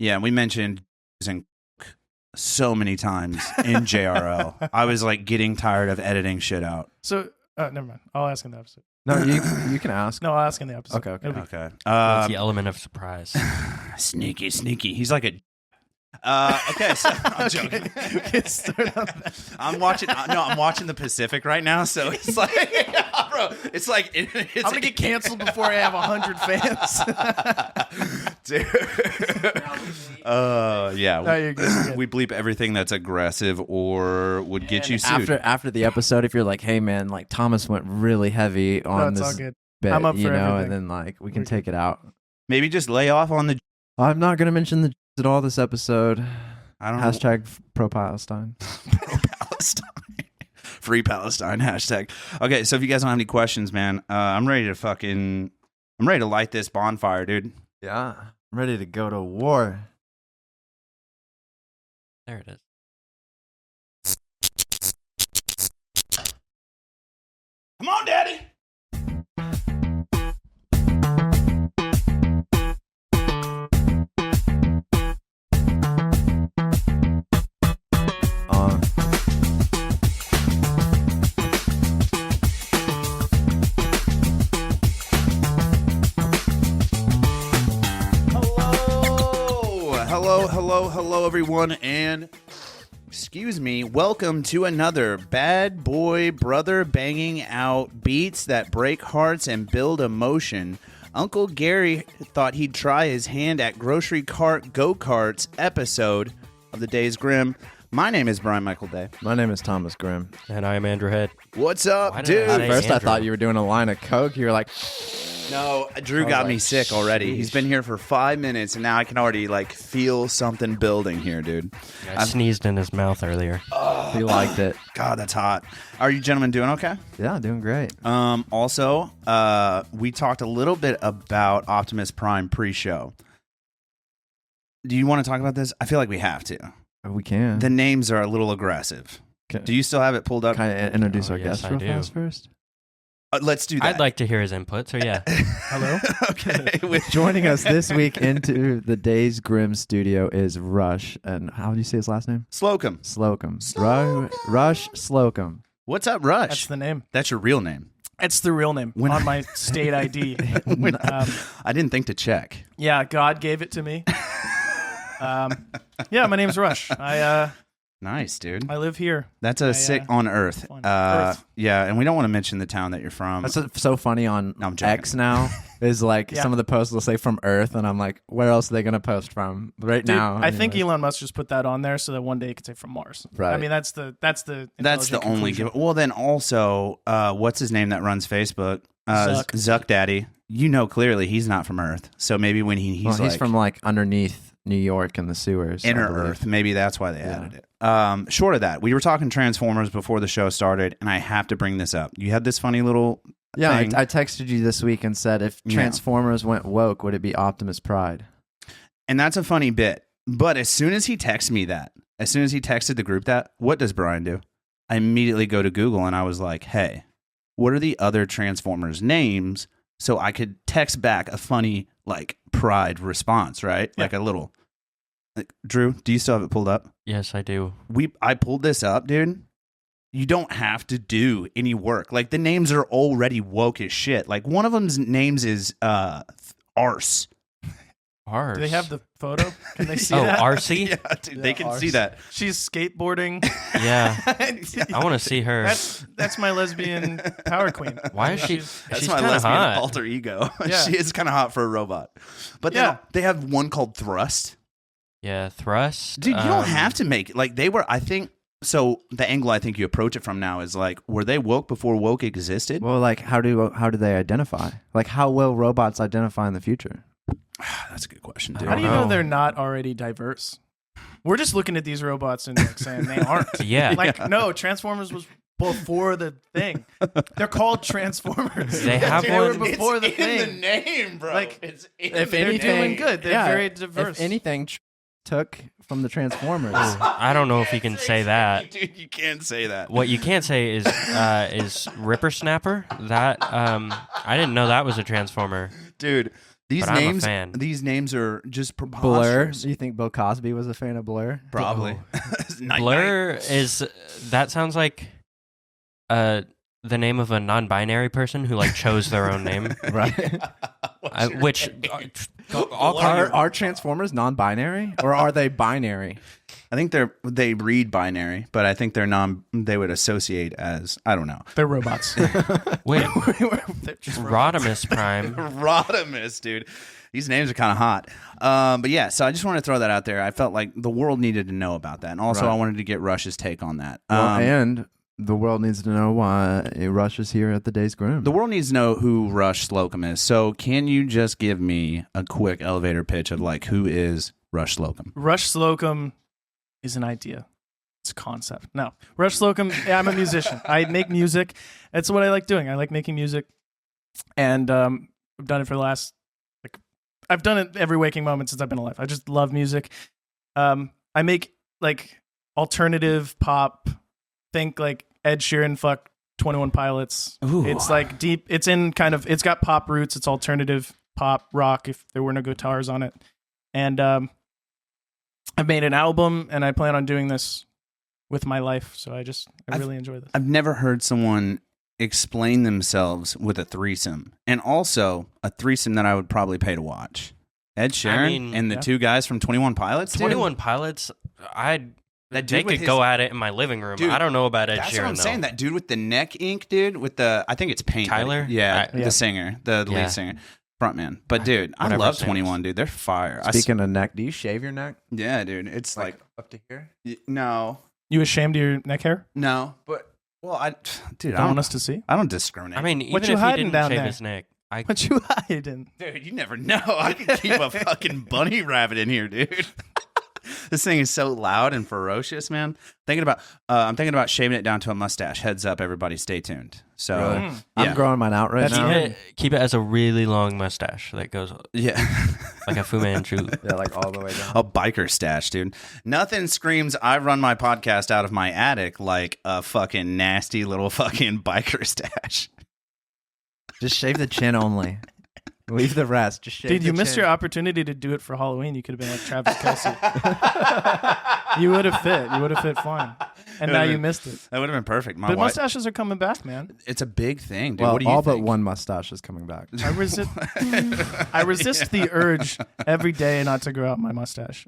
Yeah, we mentioned so many times in JRL. I was like getting tired of editing shit out. So, never mind. I'll ask in the episode. No, you can ask. No, I'll ask in the episode. Okay. Okay. It's the element of surprise. Sneaky. He's like a. Okay, so I'm joking. Start on that. I'm watching. No, I'm watching the Pacific right now. So it's like, bro, it's like it's I'm gonna get canceled before I have 100 fans. Dude. Yeah. No, you're good, you're good. We bleep everything that's aggressive or would get you sued. After the episode, if you're like, hey man, like Thomas went really heavy No, on it's all this good. bit, I'm up you for know, everything. and then like we can We're take it out. Maybe just lay off on the. I'm not gonna mention the at all this episode. I don't Hashtag pro Palestine. Pro Palestine. Free Palestine hashtag. Okay, so if you guys don't have any questions, man, I'm ready to light this bonfire, dude. Yeah, I'm ready to go to war. There it is. Come on, Daddy. Hello, everyone, and excuse me, welcome to another bad boy brother banging out beats that break hearts and build emotion. Uncle Gary thought he'd try his hand at grocery cart go-karts episode of the Days Grimm. My name is Brian Michael Day. My name is Thomas Grimm. And I am Andrew Head. What's up, Why did dude? I At say first, I Andrew? thought you were doing a line of coke. You were like, No, Drew I was got me like, sick already. sheesh. He's been here for 5 minutes, and now I can already feel something building here, dude. I sneezed in his mouth earlier. he liked it. God, that's hot. Are you gentlemen doing okay? Yeah, doing great. Also, we talked a little bit about Optimus Prime pre-show. Do you want to talk about this? I feel like we have to. We can. The names are a little aggressive. Okay. Do you still have it pulled up? Can I introduce Oh, our yes, guest I real do. fast first? Let's do that. I'd like to hear his input, so yeah. Hello? Okay. Joining us this week into the Days Grimm studio is Rush, and how do you say his last name? Slocum. Slocum. Slocum. Rush Slocum. What's up, Rush? That's the name. That's your real name. It's the real name When on my state ID. I didn't think to check. Yeah, God gave it to me. Yeah, my name's Rush. Nice, dude. I live here. That's a sick on Earth. Fun. Earth. Yeah, and we don't want to mention the town that you're from. That's so funny on No, I'm joking. X now. Is like Yeah. some of the posts will say from Earth, and I'm like, where else are they gonna post from? Right Dude, now, I think anyways. Elon Musk just put that on there so that one day he could say from Mars. Right. I mean, that's the That's the intelligent only conclusion. give. Well, then also, what's his name that runs Facebook? Zuck. Zuck Daddy. You know clearly he's not from Earth. So maybe when he's Well, like he's from like underneath New York in the sewers. I inner believe. Earth, maybe that's why they Yeah. added it. Short of that, we were talking Transformers before the show started, and I have to bring this up. You had this funny little Yeah, I thing. texted you this week and said if Yeah. Transformers went woke, would it be Optimus Pride? And that's a funny bit. But as soon as he texted me that, as soon as he texted the group that, what does Brian do? I immediately go to Google and I was like, hey, what are the other Transformers names? So I could text back a funny, Pride response, right? Yeah. Like a little. Drew, do you still have it pulled up? Yes, I do. I pulled this up, dude. You don't have to do any work. The names are already woke as shit. One of them's names is Arse. Ours. Do they have the photo? Can they see Oh, that? RC? Yeah, dude, they can Arse. see that. She's skateboarding. Yeah. I want to see her. That's my lesbian power queen. Why is she? That's She's my kind of lesbian hot. alter ego. Yeah. She is kind of hot for a robot. But Yeah. they have one called Thrust. Yeah, Thrust. Dude, you don't have to make it. They were, I think, so the angle I think you approach it from now is were they woke before woke existed? Well, how do they identify? How will robots identify in the future? That's a good question, I dude. How do you don't know know. they're not already diverse? We're just looking at these robots and saying they aren't. Yeah. No, Transformers was before the thing. They're called Transformers. They have They were one- before the thing. the name, bro. It's they're doing good. They're very diverse. If anything, took from the Transformers. I don't know if you can say that. Dude, you can't say that. What you can't say is Ripper Snapper. That I didn't know that was a Transformer. Dude, These but names, I'm a fan. these names are just Blur. preposterous. Do you think Bill Cosby was a fan of Blur? Probably. Night, Blur is that sounds like the name of a non-binary person who like chose their own name, Right. which Are Transformers non-binary or are they binary? I think they read binary, but I think they would associate as, I don't know. They're robots. wait, They're just robots. Rodimus Prime. Rodimus, dude. These names are kind of hot. But yeah, so I just wanted to throw that out there. I felt like the world needed to know about that. And also Right. I wanted to get Rush's take on that. Well, and the world needs to know why Rush is here at the Days Grimm. The world needs to know who Rush Slocum is. So can you just give me a quick elevator pitch of like, who is Rush Slocum? Rush Slocum is an idea. It's a concept. No. Rush Slocum, yeah, I'm a musician. I make music. That's what I like doing. I like making music. And I've done it for the last, I've done it every waking moment since I've been alive. I just love music. I make like alternative pop, think like Ed Sheeran, fuck 21 Pilots. Ooh. It's like deep, it's in kind of, it's got pop roots. It's alternative pop rock if there were no guitars on it. And I've made an album and I plan on doing this with my life. So I really enjoy this. I've never heard someone explain themselves with a threesome, and also a threesome that I would probably pay to watch. Ed Sheeran and the two guys from 21 Pilots. 21 Pilots, they dude with could go at it in my living room. Dude, I don't know about Ed That's Sheeran, what I'm though. saying. That dude with the neck ink, dude, with the, I think it's paint. Tyler? Yeah, Yeah. the singer, the lead singer, frontman. But dude, I Whatever love his name 21, is. dude. They're fire. Speaking of neck, do you shave your neck? Yeah, dude. It's like up to here? no, You ashamed of your neck hair? but well, I Don't want us to see? I don't discriminate. I mean, even What if you he hiding didn't down shave there? his neck, What you hiding? dude, you never know. I can keep a fucking bunny rabbit in here, dude. This thing is so loud and ferocious, man. I'm thinking about shaving it down to a mustache. Heads up, everybody, stay tuned. So, Really? yeah. I'm growing mine out right That's now. keep it as a really long mustache that goes Yeah. like a Fu Manchu. Yeah, like all the way down. A biker stash, dude. Nothing screams I run my podcast out of my attic like a fucking nasty little fucking biker stash. Just shave the chin only. Leave the rest. Just shave Dude, the you missed chin. your opportunity to do it for Halloween. You could have been like Travis Kelce. You would have fit. You would have fit fine. And now you missed it. That would have been perfect. My But wife, mustaches are coming back, man. it's a big thing, dude. Well, What do you all think? but one mustache is coming back. I resist the urge every day not to grow out my mustache.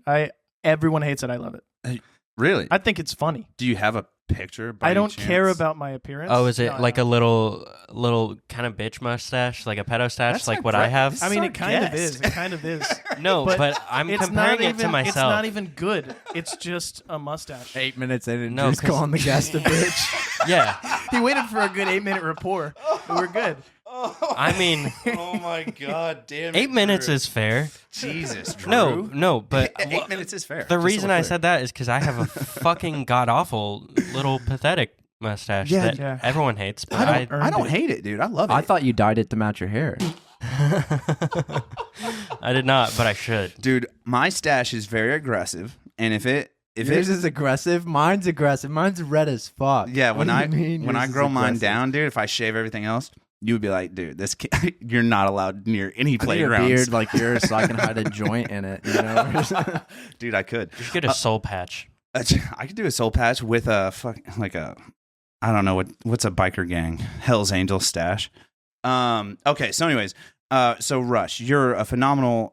Everyone hates it. I love it. Really? I think it's funny. Do you have a picture? by I any don't care chance? about my appearance. Oh, is it No, like I a little kind of bitch mustache, like a pedo stash, That's like not what I great. have? I mean, it It's our kind of guest. is. It kind of is. No, But but I'm It's comparing not it even. to myself. It's not even good. It's just a mustache. 8 minutes in and No, just 'cause- calling the guest a bitch. Yeah, He waited for a good 8-minute rapport. We're good. I mean, Oh my god, damn it. 8 minutes Drew. is fair. Jesus, Drew. No, but 8 minutes is fair. the Just reason so we're I clear. said that is because I have a fucking god awful little pathetic mustache Yeah, that yeah. everyone hates. But I don't hate it, dude. I love it. I thought you dyed it to match your hair. I did not, but I should. dude, my stash is very aggressive, and if Yours is aggressive. Mine's aggressive. Mine's red as fuck. yeah, What when do you mean when I yours is grow mine aggressive? down, dude, if I shave everything else, you would be like, dude, this you're not allowed near any I need a playgrounds. beard like yours so I can hide a joint in it. You know? Dude, I could. You should get a soul patch. I could do a soul patch with a I don't know what's a biker gang, Hell's Angel stash. Okay, so anyways, so Rush, you're a phenomenal,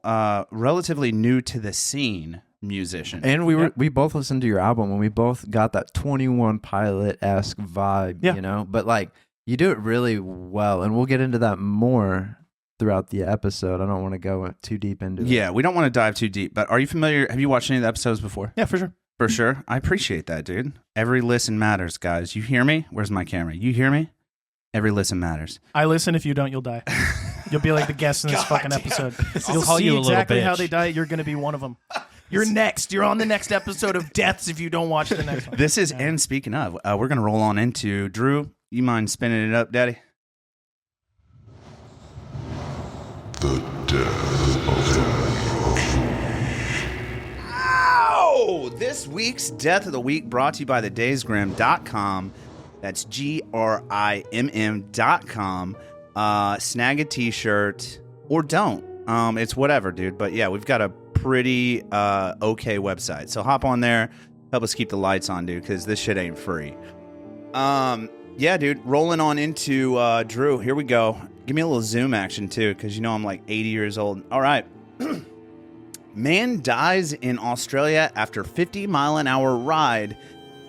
relatively new to the scene musician. And we both listened to your album and we both got that 21 Pilot-esque vibe, Yeah. you know? But like you do it really well, and we'll get into that more throughout the episode. I don't want to go too deep into it. Yeah, we don't want to dive too deep, but are you familiar? Have you watched any of the episodes before? Yeah, for sure. For sure. I appreciate that, dude. Every listen matters, guys. You hear me? Where's my camera? You hear me? Every listen matters. I listen. If you don't, you'll die. You'll be like the guest in this fucking damn. episode. I'll You'll call see you a little exactly how bitch. they die. You're going to be one of them. You're next. You're on the next episode of Deaths if you don't watch the next one. This is, and speaking of, we're going to roll on into Drew. You mind spinning it up, Daddy? Ow! This week's Death of the Week brought to you by Thedaysgrimm.com. That's GRIMM.com. Snag a t-shirt or don't. It's whatever, dude. But yeah, we've got a pretty okay website. So hop on there, help us keep the lights on, dude, because this shit ain't free. Yeah, dude. Rolling on into Drew. Here we go. Give me a little Zoom action too, because you know I'm like 80 years old. All right. Man dies in Australia after 50-mile-an-hour ride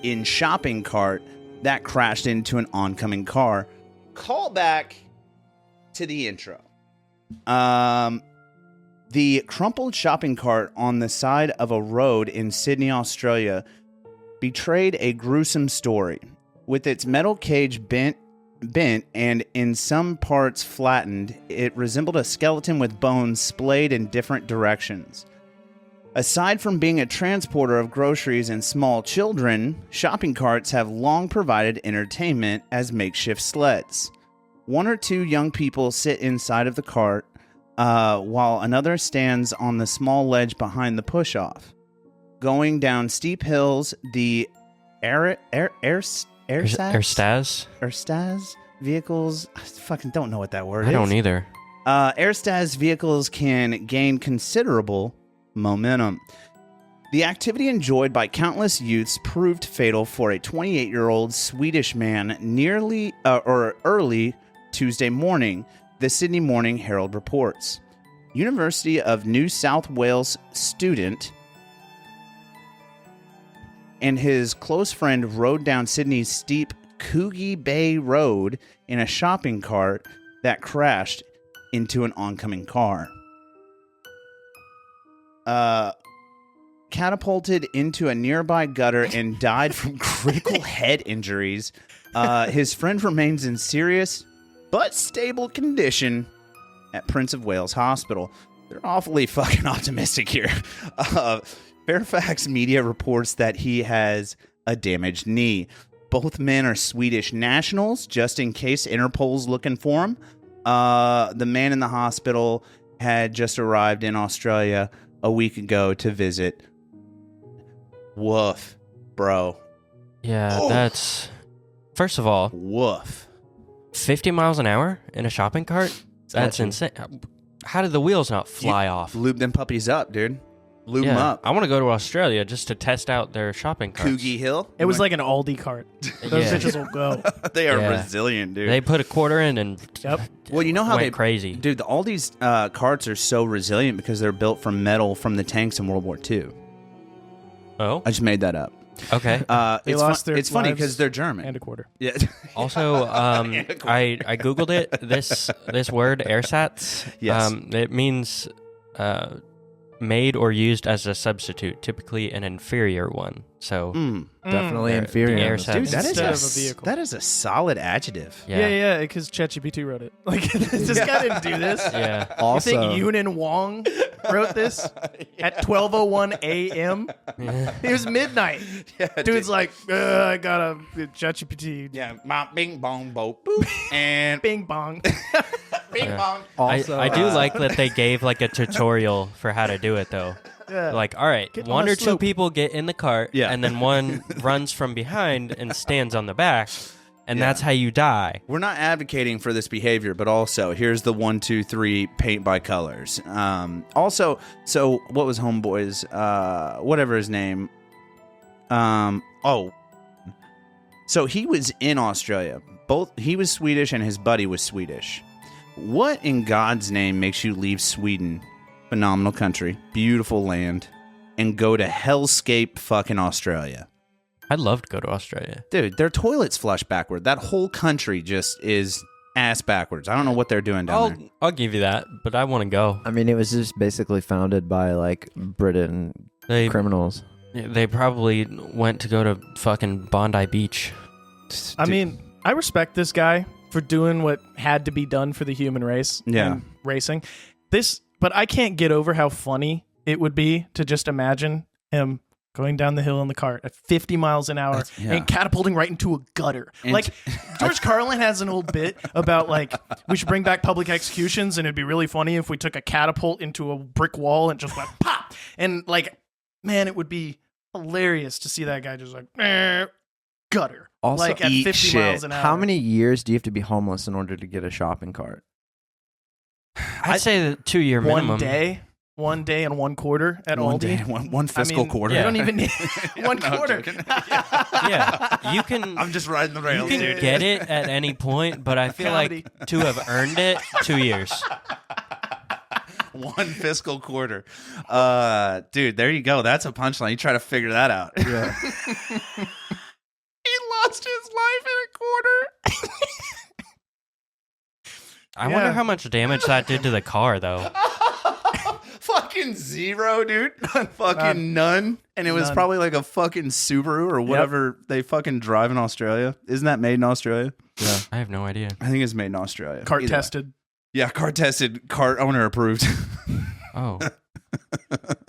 in shopping cart that crashed into an oncoming car. Call back to the intro. The crumpled shopping cart on the side of a road in Sydney, Australia, betrayed a gruesome story. With its metal cage bent and in some parts flattened, it resembled a skeleton with bones splayed in different directions. Aside from being a transporter of groceries and small children, shopping carts have long provided entertainment as makeshift sleds. One or two young people sit inside of the cart, while another stands on the small ledge behind the push-off. Going down steep hills, the Airstas vehicles. I fucking don't know what that word is. I don't either. Airstas vehicles can gain considerable momentum. The activity enjoyed by countless youths proved fatal for a 28-year-old Swedish man early Tuesday morning, the Sydney Morning Herald reports. University of New South Wales student and his close friend rode down Sydney's steep Coogee Bay Road in a shopping cart that crashed into an oncoming car. Catapulted into a nearby gutter and died from critical head injuries. His friend remains in serious but stable condition at Prince of Wales Hospital. They're awfully fucking optimistic here. Fairfax Media reports that he has a damaged knee. Both men are Swedish nationals, just in case Interpol's looking for him. The man in the hospital had just arrived in Australia a week ago to visit. Woof, bro. Yeah, Oh. that's... First of all, Woof. 50 miles an hour in a shopping cart? That's insane. How did the wheels not fly off? Lube them puppies up, dude. Lube them up. I want to go to Australia just to test out their shopping carts. Coogee Hill? It was like an Aldi cart. Those Yeah. bitches will go. They are Yeah. resilient, dude. They put a quarter in and Yep. Well, you know how went crazy. Dude, all these carts are so resilient because they're built from metal from the tanks in World War II. Oh, I just made that up. okay. They lost their It's funny lives because they're German. And a quarter. Yeah. Also, I googled it. This word ersatz. Yes. It means made or used as a substitute, typically an inferior one. So Definitely They're- inferior. the air in this set. Dude, case. that is Instead a, of a vehicle. that is a solid adjective. Yeah, because ChatGPT wrote it. Like, this guy didn't do this. Yeah. You Also, think Yunin Wong wrote this at 12:01 a.m.? It was midnight. Yeah, Dude's like, I got a ChatGPT. Yeah, bing bong bo boop and Bing bong. bing bong. Also, I do like that they gave like a tutorial for how to do it though. Yeah. Like, all right, Get on one a or two slope. people get in the cart, Yeah. and then one runs from behind and stands on the back, and that's how you die. We're not advocating for this behavior, but also here's the 1, 2, 3 paint by colors. Also, so what was Homeboy's whatever his name? So he was in Australia. He was Swedish and his buddy was Swedish. What in God's name makes you leave Sweden? Phenomenal country, beautiful land, and go to hellscape fucking Australia. I'd love to go to Australia. Dude, their toilets flush backward. That whole country just is ass backwards. I don't know what they're doing down there. I'll give you that, but I want to go. I mean, it was just basically founded by like Britain They criminals. they probably went to go to fucking Bondi Beach. I mean, I respect this guy for doing what had to be done for the human race. Yeah. And racing. But I can't get over how funny it would be to just imagine him going down the hill in the cart at 50 miles an hour and catapulting right into a gutter. And- like, George Carlin has an old bit about, like, we should bring back public executions, and it'd be really funny if we took a catapult into a brick wall and just went pop. And, like, man, it would be hilarious to see that guy just like, gutter. Also, like, at eat 50 shit. miles an hour. How many years do you have to be homeless in order to get a shopping cart? I'd say the 2-year minimum. One day and 1 quarter at One Aldi. day, one fiscal quarter. You Yeah. don't even need one No, I'm quarter. joking. Yeah, you can. I'm just riding the You rails, can dude. get it at any point, but I feel Comedy. like to have earned it, 2 years. 1 fiscal quarter. Dude, there you go. That's a punchline. You try to figure that out. Yeah. He lost his life in a quarter. I wonder Yeah. how much damage that did to the car, though. Fucking 0, dude. Fucking none. And it was None. probably like a fucking Subaru or whatever they fucking drive in Australia. Isn't that made in Australia? Yeah. I have no idea. I think it's made in Australia. Cart Either way. tested. Yeah, cart tested, cart owner approved. Oh,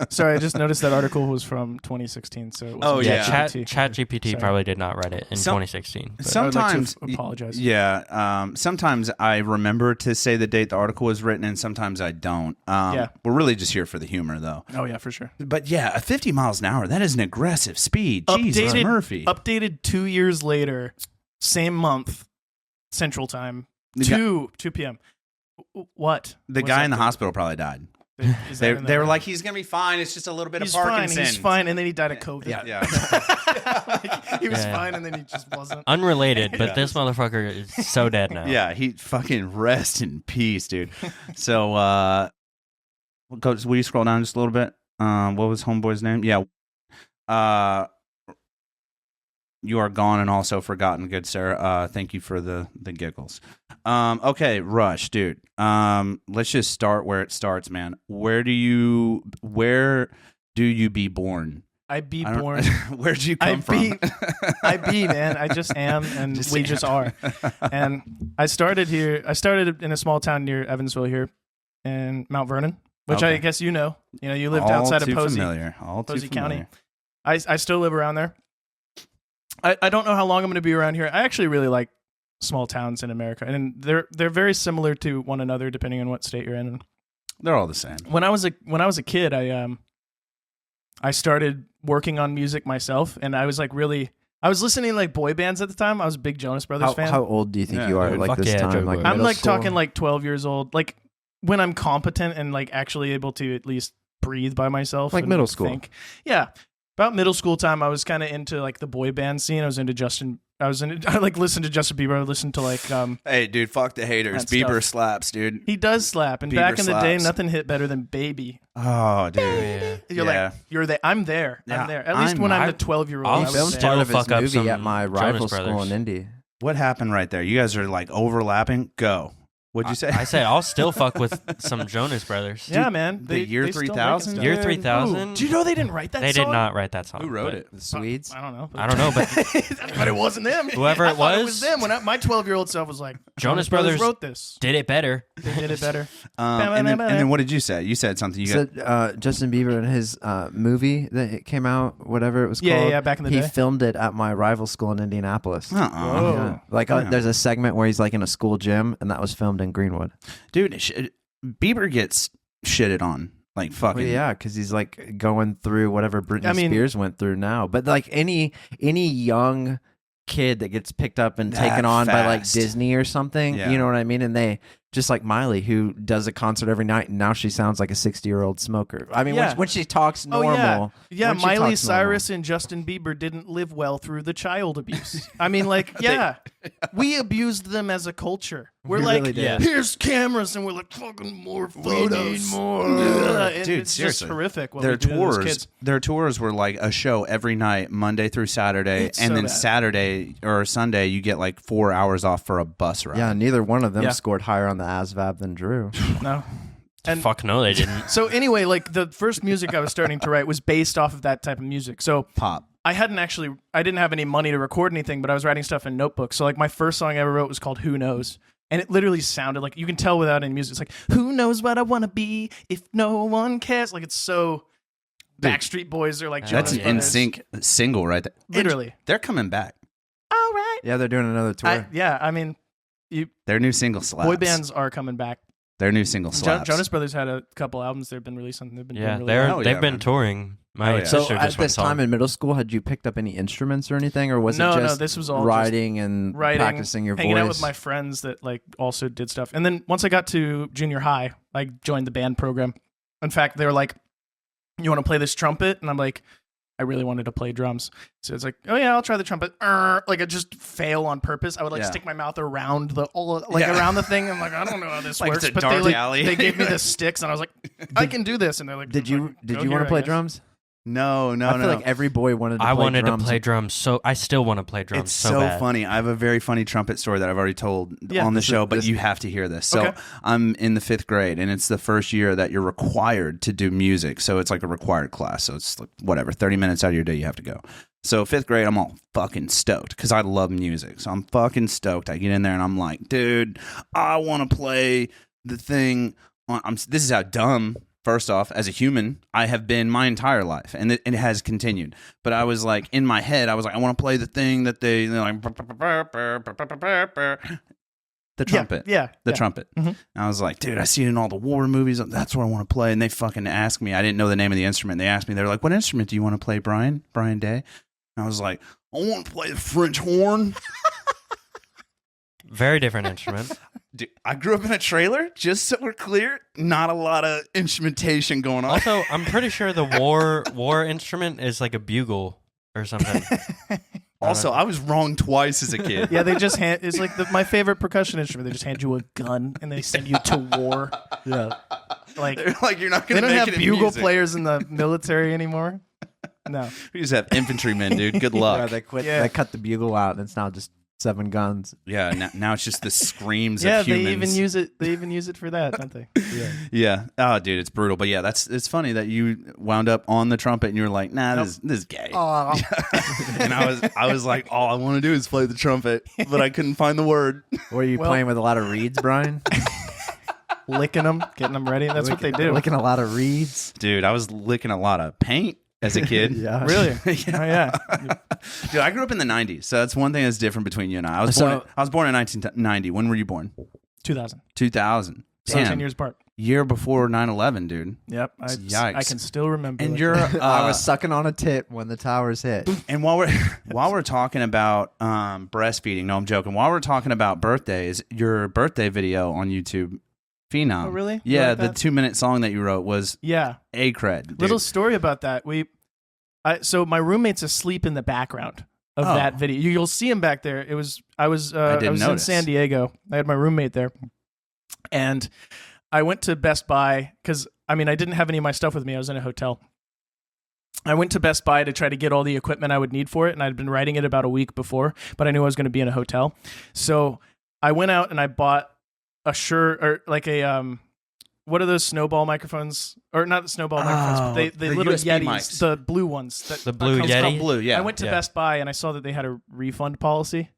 Sorry, I just noticed that article was from 2016. So it was Oh, yeah. Chat GPT Sorry. probably did not write it in Some- 2016. but- Sometimes, I would like to apologize. yeah. Sometimes I remember to say the date the article was written, and sometimes I don't. Yeah. We're really just here for the humor, though. Oh yeah, for sure. But yeah, 50 miles an hour, that is an aggressive speed. Jesus, Updated- Murphy. Updated 2 years later, same month, Central Time, The guy- 2 p.m. What? The What's guy up in the with- hospital probably died. Is They, that in they were the- like, he's going to be fine. It's just a little bit he's of fine, Parkinson's. he's fine, and then he died of COVID. Yeah. Like, he was Yeah. fine, and then he just wasn't. Unrelated, but Yeah. this motherfucker is so dead now. Yeah, he fucking rest in peace, dude. So, will you scroll down just a little bit? What was homeboy's name? Yeah. You are gone and also forgotten, good sir. Thank you for the giggles. Okay, Rush, dude. Let's just start where it starts, man. Where do you be born? I be I don't- born. Where'd you I come from? I be, man. I just am, and Just we am. just are. And I started here. I started in a small town near Evansville here in Mount Vernon, which I Okay. guess you know. You know, you lived All outside of too Posey. familiar. All too Posey County. familiar. I still live around there. I don't know how long I'm going to be around here. I actually really like small towns in America, and they're very similar to one another depending on what state you're in. They're all the same. When I was a kid, I started working on music myself, and I was like I was listening to like boy bands at the time. I was a big Jonas Brothers fan. How old do you think Yeah, you are? dude, Like fuck this yeah, time? Joe Like Blow. I'm middle like school? talking like 12 years old, like when I'm competent and like actually able to at least breathe by myself. Like and middle school. think. Yeah. About middle school time, I was kind of into like the boy band scene. I like listened to Justin Bieber. I listened to like Hey, dude, fuck the haters. That Bieber stuff. slaps, dude. he does slap. And Bieber back in the day, slaps. nothing hit better than Baby. Oh, dude. Yeah. You're Yeah. like you're there. I'm there. Yeah, I'm there. At least I'm- when I'm I- the 12-year-old. I'll He I was filmed there. still part of his fuck up movie some at my Jonas rival school Brothers. in Indy. What happened right there? You guys are like overlapping. Go. What'd you say? I said I'll still fuck with some Jonas Brothers. Yeah, man. the year they still 3000? making Year stuff. 3000? Ooh, do you know they didn't write that They song? did not write that song. Who wrote but it? The Swedes. I don't know. I don't know, but but it wasn't them. Whoever it I thought was- them. When my 12-year-old self was like, Jonas Brothers wrote this. did it better. They did it better. And then what did you say? You said something. You got Said Justin Bieber in his movie that it came out, whatever it was Yeah, called. yeah, back in the he day. filmed it at my rival school in Indianapolis. Whoa. Yeah. Like Yeah. there's a segment where he's like in a school gym, and that was filmed in Greenwood. dude. Bieber gets shitted on like fucking. Well, yeah, because he's like going through whatever Britney I mean- Spears went through now. But like any young kid that gets picked up and That taken on by like fast. Disney or something, Yeah. you know what I mean? And they just like Miley, who does a concert every night, and now she sounds like a 60-year-old smoker. I mean, Yeah. when she talks Oh, normal, yeah. when she Miley talks Cyrus and Justin Bieber didn't live well through the child abuse. I mean, like, yeah, we abused them as a culture. We're We like, really did. here's cameras, and we're like, fucking more photos. And Dude, it's seriously. just horrific what Their we do to those tours, kids. their tours were like a show every night, Monday through Saturday, It's and so then bad. Saturday or Sunday you get like 4 hours off for a bus ride. Yeah, neither one of them Yeah. scored higher on the ASVAB than Drew. No. And Fuck no, they didn't. so anyway, like the first music I was starting to write was based off of that type of music. So Pop. I didn't have any money to record anything, but I was writing stuff in notebooks. So like my first song I ever wrote was called Who Knows. And it literally sounded like, you can tell without any music. It's like, who knows what I want to be if no one cares? Like it's so Dude, Backstreet Boys are like That's Jonas an Brothers. NSYNC single right there. Literally. They're coming back. All right. Yeah, they're doing another tour. I mean, Their new single slaps. boy bands are coming back. Their new single slaps. Jonas Brothers had a couple albums they've been releasing. They've been Yeah, doing really well. they've been man. touring. My Oh, yeah. So sister at just went this time saw in middle school, had you picked up any instruments or anything, or was No, it no, just this was all just writing and practicing your hanging voice? out with my friends that like also did stuff. And then once I got to junior high, I joined the band program. In fact, they were like, "You want to play this trumpet?" And I'm like, I really wanted to play drums. So it's like, "Oh yeah, I'll try the trumpet." Like I just fail on purpose. I would like Yeah. stick my mouth around around the thing. I'm like, I don't know how this Like works. it's a But dark they alley. they gave me the sticks and I was like, I can do this. And they're like, Did you "Go want here, to I play guess." drums? No. I feel like every boy wanted to I play wanted drums. to play drums, so I still want to play drums It's so so bad. funny. I have a very funny trumpet story that I've already told Yeah. on the This is- show, but this- you have to hear this. So Okay. I'm in the 5th grade, and it's the first year that you're required to do music. So it's like a required class. So it's like whatever, 30 minutes out of your day you have to go. So 5th grade, I'm all fucking stoked because I love music. So I'm fucking stoked. I get in there and I'm like, dude, I want to play the thing. This is how dumb. First off, as a human, I have been my entire life, and it has continued. But I was like, in my head, I was like, I want to play the thing that they're like, the trumpet. Yeah. The yeah. trumpet. Mhm. And I was like, dude, I see it in all the war movies. That's what I want to play. And they fucking asked me. I didn't know the name of the instrument. They asked me, they're like, what instrument do you want to play, Brian Day? And I was like, I want to play the French horn. Very different instrument. Dude, I grew up in a trailer, just so we're clear. Not a lot of instrumentation going on. Also, I'm pretty sure the war instrument is like a bugle or something. Also, I was wrong twice as a kid. Yeah, they just hand. It's like my favorite percussion instrument. They just hand you a gun and they send you to war. Yeah. Like They're like, you're not they going to don't make have it in bugle music. players in the military anymore. No. We just have infantrymen, dude. Good luck. Yeah, they quit. Yeah. They cut the bugle out, and it's now just 7 guns. Yeah, now it's just the screams Yeah, of humans. they even use it. They even use it for that, don't they? Yeah. Yeah. Oh, dude, it's brutal. But yeah, it's funny that you wound up on the trumpet and you were like, nah, this is gay. And I was like, all I want to do is play the trumpet, but I couldn't find the word. Were you Well- playing with a lot of reeds, Brian? Licking them, getting them ready. That's what they do. Licking a lot of reeds. Dude, I was licking a lot of paint as a kid. Yeah. Really? Yeah. Oh yeah. Dude, I grew up in the 90s, so that's one thing that's different between you and I. I was born in 1990. When were you born? 2000. 2000. So 10 Damn. years apart. Year before 9/11, dude. Yep. Yikes. I can still remember. And it. you're I was sucking on a tit when the towers hit. and while we're talking about breastfeeding, no, I'm joking. While we're talking about birthdays, your birthday video on YouTube, Phenom. Oh, really? You Yeah, like the that? 2-minute song that you wrote was Yeah. a cred. Dude. Little story about that. So my roommate's asleep in the background of Oh. that video. You'll see him back there. I was didn't in notice. San Diego. I had my roommate there, and I went to Best Buy because I didn't have any of my stuff with me. I was in a hotel. I went to Best Buy to try to get all the equipment I would need for it, and I'd been writing it about a week before, but I knew I was going to be in a hotel. So I went out and I bought a shirt or like a what are those snowball microphones? Or not the snowball microphones, but the the little USB Yetis, mics. the blue ones. The blue comes It's Yeti? called Blue, yeah. I went to Yeah. Best Buy and I saw that they had a refund policy.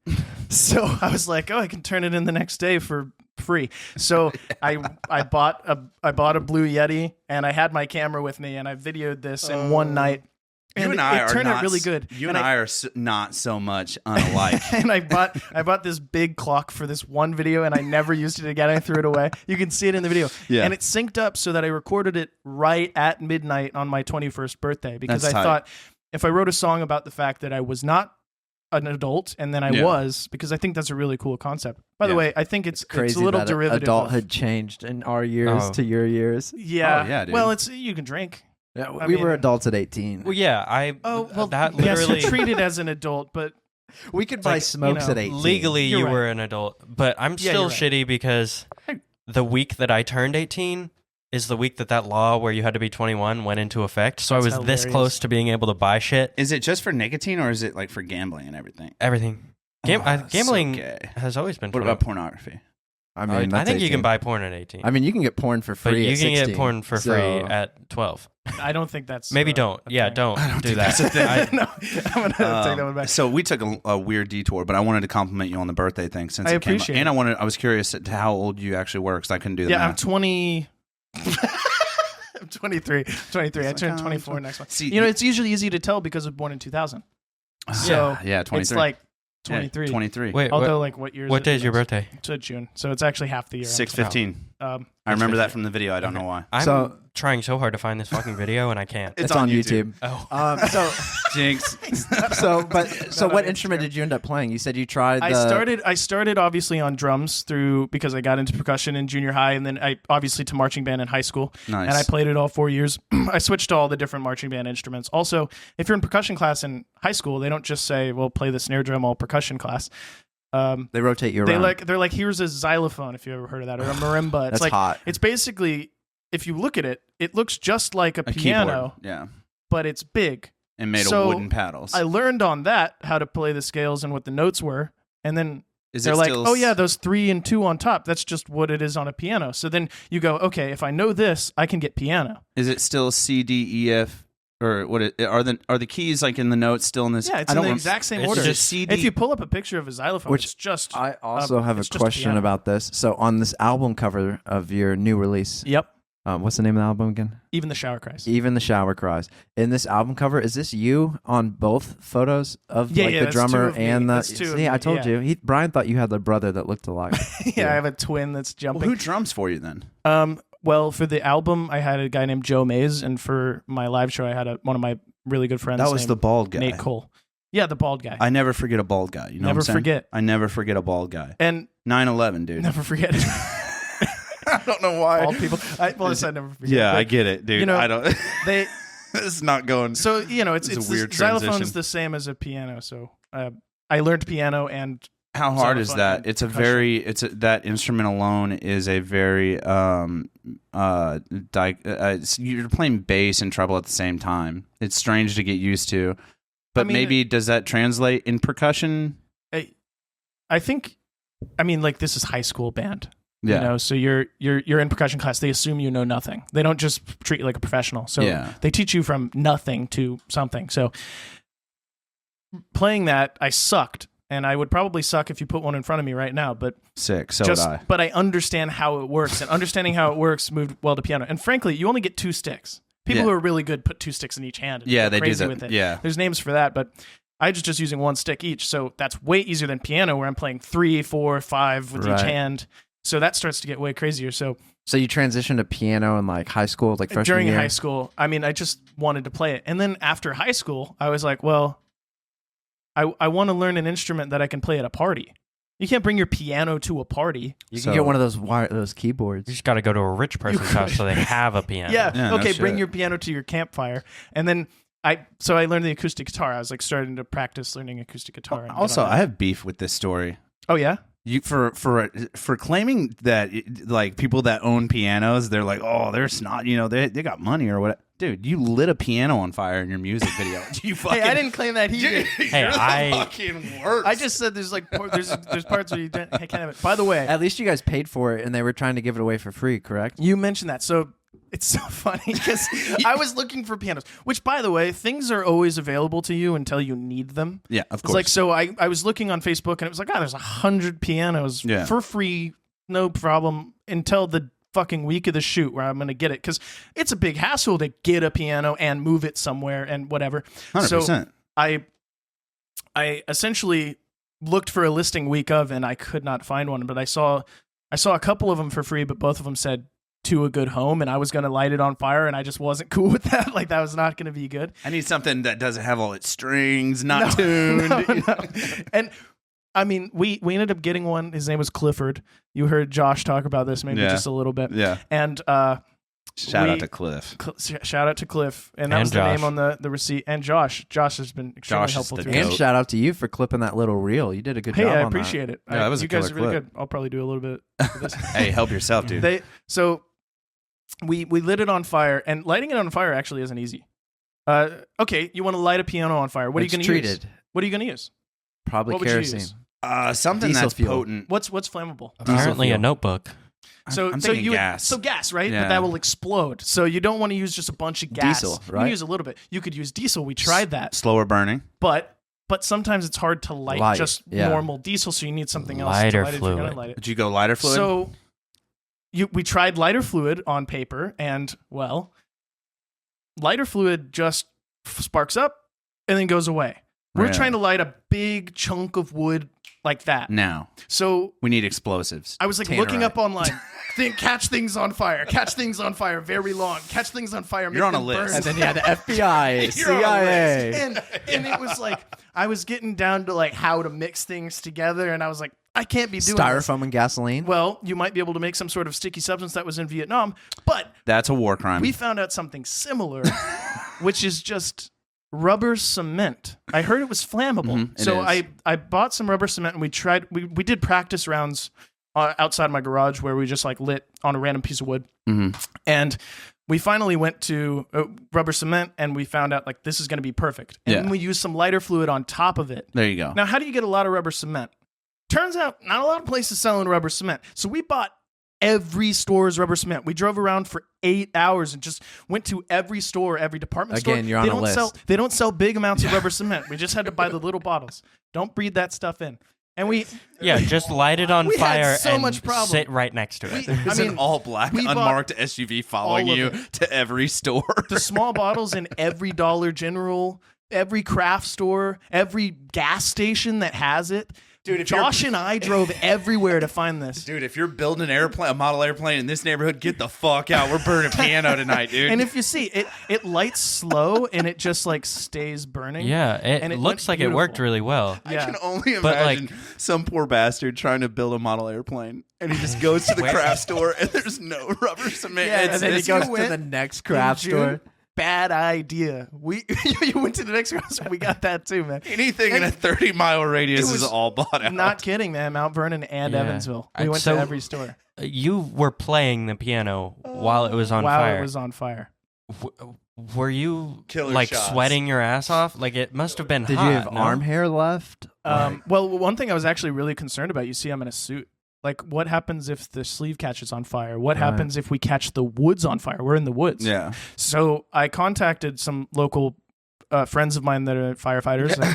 So I was like, oh, I can turn it in the next day for free. So I bought a blue Yeti and I had my camera with me and I videoed this in one night. You and I it are turned not, out really good. You and I are not so much unalike. And I bought this big clock for this one video and I never used it again. I threw it away. You can see it in the video. Yeah. And it synced up so that I recorded it right at midnight on my 21st birthday because That's I tight. thought if I wrote a song about the fact that I was not an adult and then I Yeah. was, because I think that's a really cool concept. By the Yeah. way, I think it's Crazy a little that derivative adulthood changed in our years Oh. to your years. Yeah. Oh, yeah, dude. Well, you can drink. Yeah, I we mean- were adults at 18. Well, yeah, that yes, literally you're treated as an adult, but We could buy like, smokes you know, at 18. legally You're you right. were an adult, but I'm Yeah, still you're right. shitty because the week that I turned 18 is the week that law where you had to be 21 went into effect. So That's I was this hilarious. close to being able to buy shit. Is it just for nicotine or is it like for gambling and everything? Everything. Oh, that's so Gambling gay. has always been. What 21. about pornography? I I mean, think that's you 18. can buy porn at 18. I mean, you can get porn for but free. you at can 16, get porn for so- free at 12. I don't think that's Maybe a don't. Yeah, thing. don't do think that. that's a thing. I- No, I'm gonna take that one back. So we took a weird detour, but I wanted to compliment you on the birthday thing since I it came up. appreciate And it. I was curious to how old you actually were because I couldn't do the Yeah, I'm math. 20. I'm 23. 23. I It's turn like, 24 next month. See, You know, it's usually easy to tell because of born in 2000. So yeah, 23. it's like Yeah, 23. 23. Wait, Although, like, what year? what day is your birthday? To June. So it's actually half the year. 6/15. I remember that from the video. I don't know why. I'm trying so hard to find this fucking video and I can't. It's on YouTube. Oh. So Jinx. so what instrument did you end up playing? You said you tried. I started obviously on drums because I got into percussion in junior high, and then I obviously to marching band in high school. Nice. And I played it all 4 years. I switched to all the different marching band instruments. Also, if you're in percussion class in high school, they don't just say, "Well, play the snare drum all percussion class." They rotate you around. They're like, here's a xylophone, if you ever heard of that, or a marimba. It's That's like hot. It's basically, if you look at it, it looks just like a piano, keyboard. Yeah. but it's big. And made So, of wooden paddles. I learned on that how to play the scales and what the notes were, and then they're it like, still oh yeah, those 3 and 2 on top. That's just what it is on a piano. So then you go, okay, if I know this, I can get piano. Is it still C, D, E, F? Or are the keys like in the notes still in this? Yeah, it's in the exact same it's order. just C, D. If you pull up a picture of a xylophone, Which it's just I also have a it's just question piano. about this. So on this album cover of your new release, Yep. what's the name of the album again? Even the shower cries. Even the Shower Cries. In this album cover, is this you on both photos of Yeah, like yeah, the that's two drummer of me. and the? That's two of See, me, I told yeah. you. Brian thought you had the brother that looked alike. Yeah, I have a twin that's Well, jumping. who drums for you then? Well, for the album, I had a guy named Joe Mays, and for my live show, I had one of my really good friends. That was named the bald guy. Nate Cole. Yeah, the bald guy. I never forget a bald guy. You know Never what I'm saying? forget. I never forget a bald guy. And 9/11, dude. never forget. I don't know why. Bald people. I said never forget. Yeah, but I get it, dude. you know, I don't. They This is not going. so you know it's It's a the weird xylophone's transition. the same as a piano. So I learned piano and How hard is xylophone that? and It's a percussion. very. That instrument alone is a very. You're playing bass and treble at the same time. It's strange to get used to, but I mean, maybe does that translate in percussion? I think, like this is high school band. Yeah. You know, so you're in percussion class. They assume you know nothing. They don't just treat you like a professional. So Yeah. they teach you from nothing to something. So playing that, I sucked, and I would probably suck if you put one in front of me right now. But Sick. So would I. But I understand how it works, and understanding how it works moved well to piano. And frankly, you only get 2 sticks. People Yeah. who are really good put 2 sticks in each hand. And Yeah, go they do crazy that. with it. Yeah. There's names for that, but I just using 1 stick each. So that's way easier than piano, where I'm playing 3, 4, 5 with each Right. hand. So that starts to get way crazier. So So you transitioned to piano in like high school, like freshman during year? high school, I just wanted to play it. And then after high school, I was like, well, I want to learn an instrument that I can play at a party. You can't bring your piano to a party. You So- can get one of those keyboards. You just got to go to a rich person's house so they have a piano. Yeah. Yeah, no Okay. Bring shit. your piano to your campfire. And then I learned the acoustic guitar. I was like starting to practice learning acoustic guitar. and get Also, on I that. have beef with this story. Oh yeah. You for claiming that like people that own pianos, they're like, oh, they're snot. You know, they got money or what? Dude, you lit a piano on fire in your music video. You fucking. Hey, I didn't claim that either. Hey, You're the I- fucking worst. I just said there's like there's parts where you can't have it. By the way, At least you guys paid for it, and they were trying to give it away for free, correct? you mentioned that, so it's so funny because I was looking for pianos. Which, by the way, things are always available to you until you need them. Yeah, of It's course. like so. I was looking on Facebook and it was like, there's 100 pianos Yeah. for free, no problem, until the fucking week of the shoot where I'm going to get it because it's a big hassle to get a piano and move it somewhere and whatever. 100%. So I essentially looked for a listing week of, and I could not find one. But I saw a couple of them for free, but both of them said to a good home, and I was going to light it on fire, and I just wasn't cool with that. Like that was not going to be good. I need something that doesn't have all its strings, not tuned. No. And I mean, we ended up getting one. His name was Clifford. You heard Josh talk about this maybe Yeah. just a little bit. Yeah. And Shout out we- to Cliff. shout out to Cliff, and that And was the Josh. name on the receipt. And Josh has been extremely Josh is helpful the through goat. And this. shout out to you for clipping that little reel. You did a good Hey, job I on appreciate it. Yeah, that was a you guys are killer really clip. good. I'll probably do a little bit of this. Hey, help yourself, dude. So we lit it on fire, and lighting it on fire actually isn't easy. Okay, you want to light a piano on fire? What are you It's going to use? treated. What are you going to use? Probably What would you kerosene. use? Something Diesel that's fuel. potent. What's flammable? Apparently a fuel. notebook. So I'm so thinking you gas. so gas, right? Yeah. But that will explode. So you don't want to use just a bunch of gas. Diesel, You right? can use a little bit. You could use diesel. We tried that, Slower burning. but sometimes it's hard to light just yeah. normal diesel. So you need something else Lighter to light it if you're gonna fluid. light it. Did you go lighter fluid? So we tried lighter fluid on paper, and well, lighter fluid just sparks up and then goes away. We're Really? trying to light a big chunk of wood like that. Now So we need explosives. I was like Tannerite. looking up online. catch things on fire, very long, catch things on fire. You're on a them list. burn. And then you had the FBI, You're on a CIA. and it was like I was getting down to like how to mix things together, and I was like, I can't be doing this. Styrofoam and gasoline. Well, you might be able to make some sort of sticky substance that was in Vietnam, but That's a war crime. we found out something similar, which is just rubber cement. I heard it was flammable. It So is. I bought some rubber cement and we did practice rounds outside my garage where we just like lit on a random piece of wood. And we finally went to rubber cement and we found out like this is going to be perfect. And then we used some lighter fluid on top of it. There you go. Now, how do you get a lot of rubber cement? Turns out not a lot of places selling rubber cement. So we bought every store's rubber cement. We drove around for 8 hours and just went to every store, every department store. Again, you're on they a don't list. They don't sell big amounts of rubber cement. We just had to buy the little bottles. Don't breathe that stuff in. And we just light it on We had fire so and much problem. sit right next to it. There's an all-black, we bought unmarked SUV following all of you it. to every store. the small bottles in every Dollar General, every craft store, every gas station that has it. Dude, if Josh and I drove everywhere to find this. Dude, if you're building an airplane, a model airplane in this neighborhood, get the fuck out. We're burning piano tonight, dude. And if you see it lights slow and it just like stays burning. Yeah, And it it looks went like it worked beautiful. really well. I Yeah. can only But, like- imagine some poor bastard trying to build a model airplane, and he just goes to the craft store, and there's no rubber cement. Yeah, It's And then he this goes guy- to the next craft In June, store. Bad idea. You went to the next house. We got that too, man. Anything in a 30-mile radius It is was all bought out. Not kidding, man. Mount Vernon and Yeah. Evansville. We went So- to every store You were playing the piano while it was on while fire. it was on fire. Were you Killer like shots. sweating your ass off? Like it must have been Did hot. you have no? arm hair left? Well, one thing I was actually really concerned about. You see, I'm in a suit. Like, what happens if the sleeve catches on fire? What happens if we catch the woods on fire? We're in the woods. Yeah. So I contacted some local friends of mine that are firefighters. I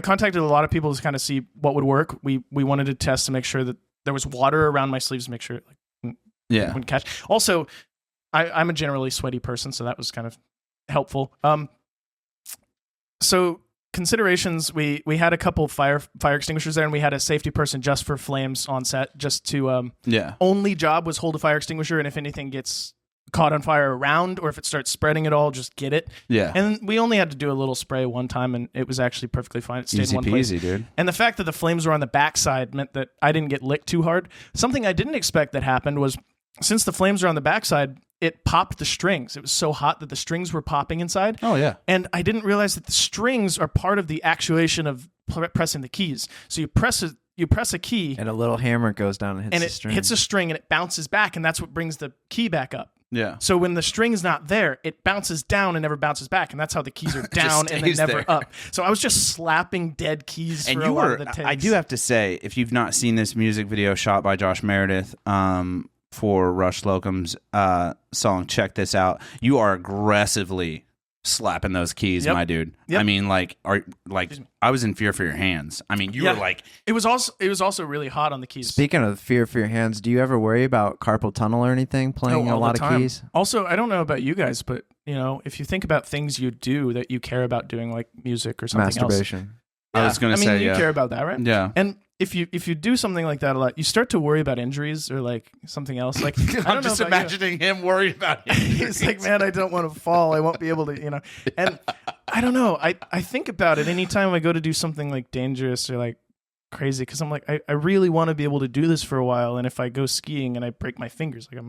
contacted a lot of people to kind of see what would work. We wanted to test to make sure that there was water around my sleeves to make sure it Yeah. wouldn't catch. Also, I'm a generally sweaty person, so that was kind of helpful. So considerations, we had a couple fire extinguishers there, and we had a safety person just for flames on set, just to Yeah. only job was hold a fire extinguisher, and if anything gets caught on fire around or if it starts spreading at all, just get it. Yeah. And we only had to do a little spray one time, and it was actually perfectly fine. It stayed Easy in one place. peasy, dude. And the fact that the flames were on the backside meant that I didn't get licked too hard. Something I didn't expect that happened was, since the flames are on the backside, it popped the strings. It was so hot that the strings were popping inside. Oh, yeah. And I didn't realize that the strings are part of the actuation of pressing the keys. So you press a key, And a little hammer goes down and hits and the it string. hits a string, and it bounces back, and that's what brings the key back up. Yeah. So when the string's not there, it bounces down and never bounces back, and that's how the keys are down and then stays never there. up. So I was just slapping dead keys And for you a lot were, of the takes. I do have to say, if you've not seen this music video shot by Josh Meredith for Rush Slocum's song, check this out. You are aggressively slapping those keys, Yep. my dude. Yep. I mean, I was in fear for your hands. I mean, you were like, It was also really hot on the keys. Speaking of fear for your hands, do you ever worry about carpal tunnel or anything playing all a lot the of time. keys? Also, I don't know about you guys, but if you think about things you do that you care about doing, like music or something else. Masturbation. I was going to say, you yeah. care about that, right? Yeah. And if you do something like that a lot, you start to worry about injuries or like something else. Like I I'm don't just know about you. imagining him worried about it. He's like, man, I don't want to fall. I won't be able to, And I don't know. I think about it anytime I go to do something like dangerous or like crazy, because I'm like, I really want to be able to do this for a while. And if I go skiing and I break my fingers, like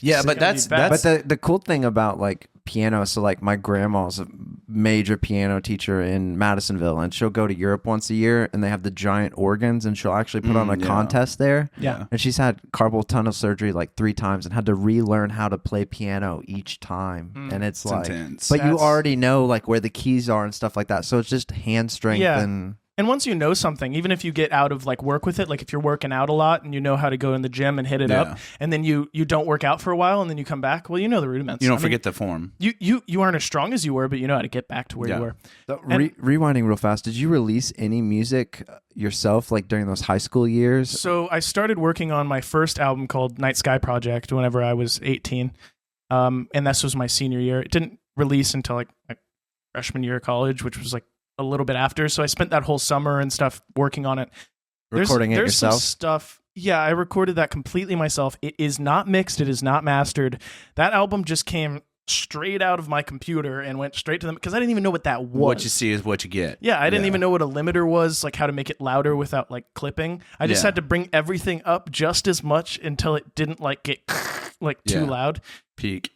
Yeah, It's but gonna that's be bad. But the cool thing about like piano, so like my grandma's a major piano teacher in Madisonville, and she'll go to Europe once a year, and they have the giant organs, and she'll actually put on a yeah. contest there. Yeah. And she's had carpal tunnel surgery like 3 times and had to relearn how to play piano each time. And it's like, intense. but you That's- already know like where the keys are and stuff like that. So it's just hand strength Yeah. and And once you know something, even if you get out of like work with it, like if you're working out a lot and you know how to go in the gym and hit it Yeah. up, and then you don't work out for a while and then you come back, well, you know the rudiments. You don't I mean, forget the form. you aren't as strong as you were, but you know how to get back to where Yeah. you were. rewinding real fast. Did you release any music yourself like during those high school years? So I started working on my first album called Night Sky Project whenever I was 18. And this was my senior year. It didn't release until like my freshman year of college, which was like a little bit after. So I spent that whole summer and stuff working on it. Recording it there's yourself? Some stuff. Yeah, I recorded that completely myself. It is not mixed. It is not mastered. That album just came straight out of my computer and went straight to them because I didn't even know what that was. What you see is what you get. Yeah, I didn't even know what a limiter was, like how to make it louder without like clipping. I just had to bring everything up just as much until it didn't like get like too loud. Peak.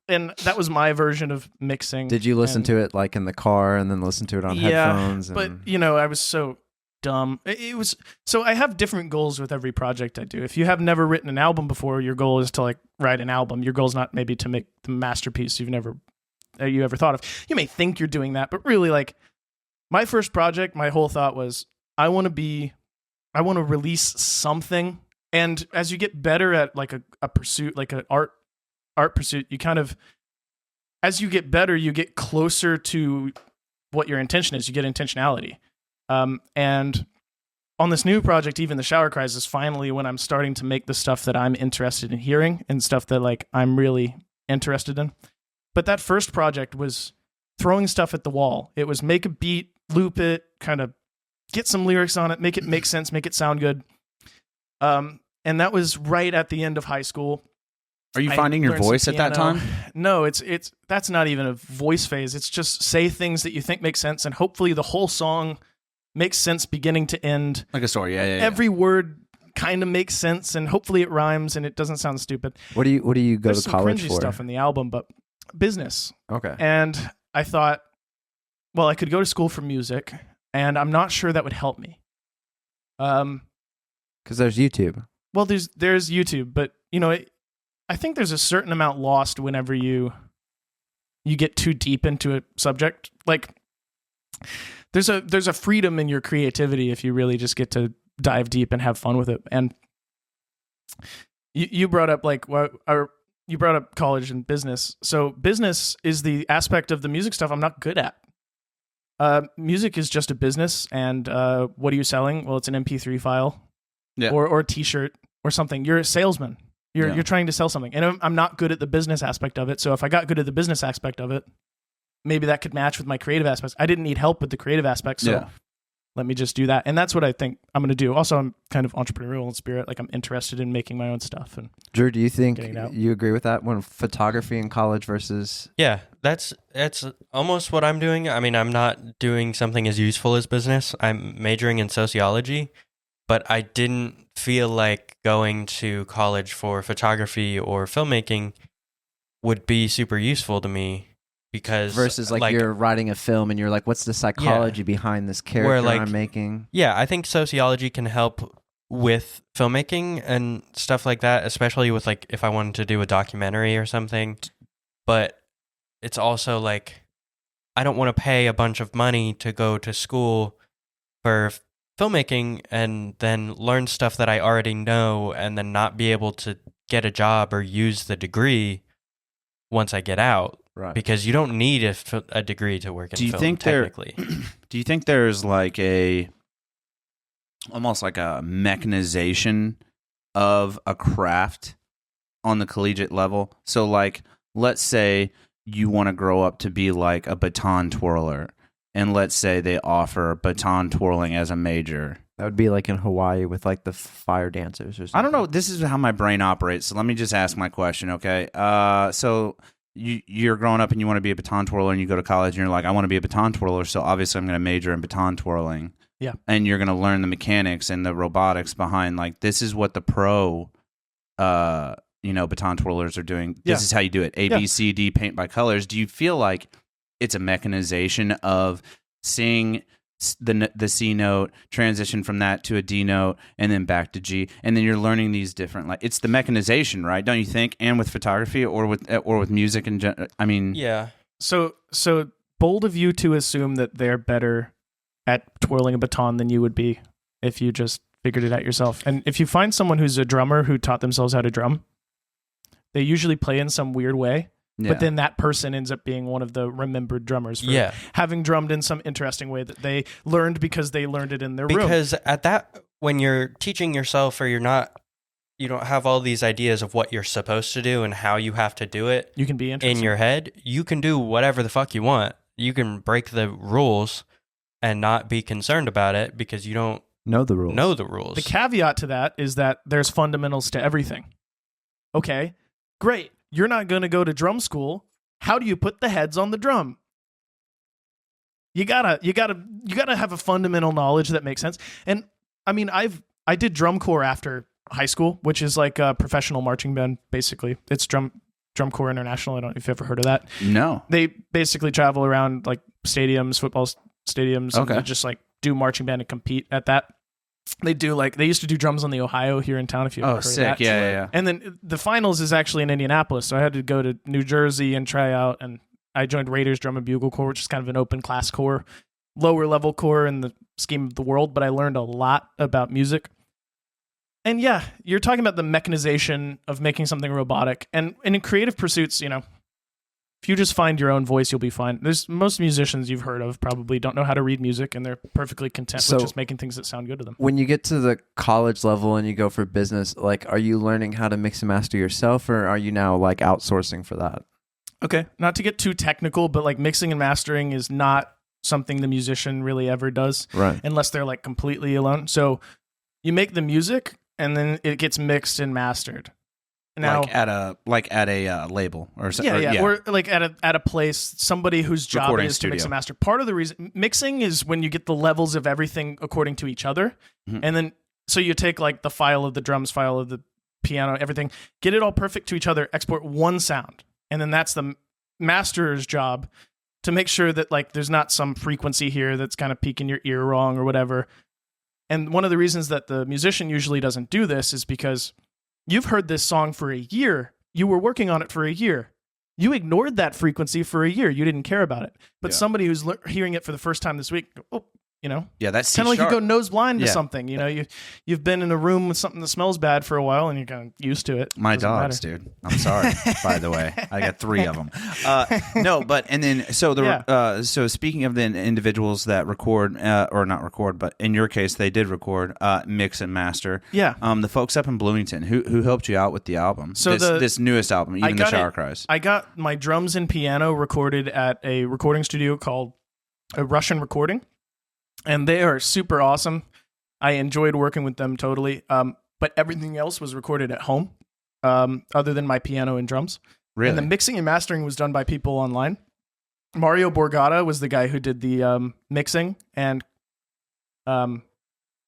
And that was my version of mixing. Did you listen to it like in the car and then listen to it on headphones? But I was so dumb. It was so I have different goals with every project I do. If you have never written an album before, your goal is to like write an album. Your goal is not maybe to make the masterpiece you ever thought of. You may think you're doing that, but really, like my first project, my whole thought was I want to release something. And as you get better at like a pursuit, like an art pursuit, you kind of, as you get better, you get closer to what your intention is. You get intentionality. And on this new project, even the shower cries is finally when I'm starting to make the stuff that I'm interested in hearing and stuff that like I'm really interested in. But that first project was throwing stuff at the wall. It was make a beat, loop it, kind of get some lyrics on it, make it make sense, make it sound good. And that was right at the end of high school. Are you finding your voice at that time? No, it's that's not even a voice phase. It's just say things that you think make sense, and hopefully the whole song makes sense beginning to end. Like a story, yeah. Every word kind of makes sense, and hopefully it rhymes and it doesn't sound stupid. What do you go There's to some college cringy for? stuff in the album, but business. Okay. And I thought, well, I could go to school for music, and I'm not sure that would help me. Because there's YouTube. Well, there's YouTube, but I think there's a certain amount lost whenever you get too deep into a subject. Like there's a freedom in your creativity if you really just get to dive deep and have fun with it. And you brought up you brought up college and business. So business is the aspect of the music stuff I'm not good at. Music is just a business, and what are you selling? Well, it's an MP3 file, or a T-shirt or something. You're a salesman. You're trying to sell something, and I'm not good at the business aspect of it. So if I got good at the business aspect of it, maybe that could match with my creative aspects. I didn't need help with the creative aspects, so let me just do that. And that's what I think I'm going to do. Also, I'm kind of entrepreneurial in spirit. Like I'm interested in making my own stuff. And Drew, do you think you agree with that? When photography in college versus that's almost what I'm doing. I mean, I'm not doing something as useful as business. I'm majoring in sociology. But I didn't feel like going to college for photography or filmmaking would be super useful to me because versus like you're writing a film and you're like, what's the psychology behind this character I'm making? Yeah, I think sociology can help with filmmaking and stuff like that, especially with like if I wanted to do a documentary or something. But it's also like I don't want to pay a bunch of money to go to school for filmmaking and then learn stuff that I already know and then not be able to get a job or use the degree once I get out. Right. Because you don't need a degree to work in film, technically. Do you think there's like almost like a mechanization of a craft on the collegiate level? So like, let's say you want to grow up to be like a baton twirler. And let's say they offer baton twirling as a major. That would be like in Hawaii with like the fire dancers or something. I don't know. This is how my brain operates. So let me just ask my question, okay? So you're growing up and you want to be a baton twirler and you go to college and you're like, I want to be a baton twirler. So obviously I'm going to major in baton twirling. Yeah. And you're going to learn the mechanics and the robotics behind like, this is what the pro, baton twirlers are doing. This is how you do it. A, B, C, D, paint by colors. Do you feel like it's a mechanization of seeing the C note, transition from that to a D note, and then back to G, and then you're learning these different it's the mechanization, right? Don't you think? And with photography or with music and I mean, yeah. So bold of you to assume that they're better at twirling a baton than you would be if you just figured it out yourself. And if you find someone who's a drummer who taught themselves how to drum, they usually play in some weird way. But then that person ends up being one of the remembered drummers for having drummed in some interesting way that they learned because they learned it in their room. Because when you're teaching yourself or you don't have all these ideas of what you're supposed to do and how you have to do it you can be interesting. In your head, you can do whatever the fuck you want. You can break the rules and not be concerned about it because you don't Know the rules. Know the rules. The caveat to that is that there's fundamentals to everything. Okay, great. You're not going to go to drum school. How do you put the heads on the drum? You gotta have a fundamental knowledge that makes sense. And I mean, I did drum corps after high school, which is like a professional marching band. Basically, it's drum corps international. I don't know if you've ever heard of that. No. They basically travel around like stadiums, football stadiums, Okay. and just like do marching band and compete at that. They used to do drums on the Ohio here in town. If you ever heard sick. of that. Yeah. And then the finals is actually in Indianapolis, so I had to go to New Jersey and try out. And I joined Raiders Drum and Bugle Corps, which is kind of an open class corps, lower level corps in the scheme of the world. But I learned a lot about music. And yeah, you're talking about the mechanization of making something robotic. And in creative pursuits, if you just find your own voice, you'll be fine. There's most musicians you've heard of probably don't know how to read music, and they're perfectly content with just making things that sound good to them. When you get to the college level and you go for business, like, are you learning how to mix and master yourself, or are you now like outsourcing for that? Okay, not to get too technical, but like mixing and mastering is not something the musician really ever does, Right. unless they're like completely alone. So you make the music, and then it gets mixed and mastered. Now, like at a label or something. Yeah, or like at a place, somebody whose job Recording is to mix studio. and master. Part of the reason mixing is when you get the levels of everything according to each other, and then so you take like the file of the drums, file of the piano, everything, get it all perfect to each other, export one sound, and then that's the master's job to make sure that like there's not some frequency here that's kind of piquing your ear wrong or whatever. And one of the reasons that the musician usually doesn't do this is because you've heard this song for a year. You were working on it for a year. You ignored that frequency for a year. You didn't care about it. But somebody who's hearing it for the first time this week, that's kind of like you C-sharp. go nose blind to Yeah. something. You've been in a room with something that smells bad for a while, and you're kind of used to it. My Doesn't dogs, matter. dude. I'm sorry. By the way, I got 3 of them. No, but and then so speaking of the individuals that record or not record, but in your case they did record, mix and master. Yeah. The folks up in Bloomington who helped you out with the album. So this newest album, even the Shower Cries. I got my drums and piano recorded at a recording studio called a Russian Recording. And they are super awesome. I enjoyed working with them totally. But everything else was recorded at home, other than my piano and drums. Really? And the mixing and mastering was done by people online. Mario Borgata was the guy who did the mixing. And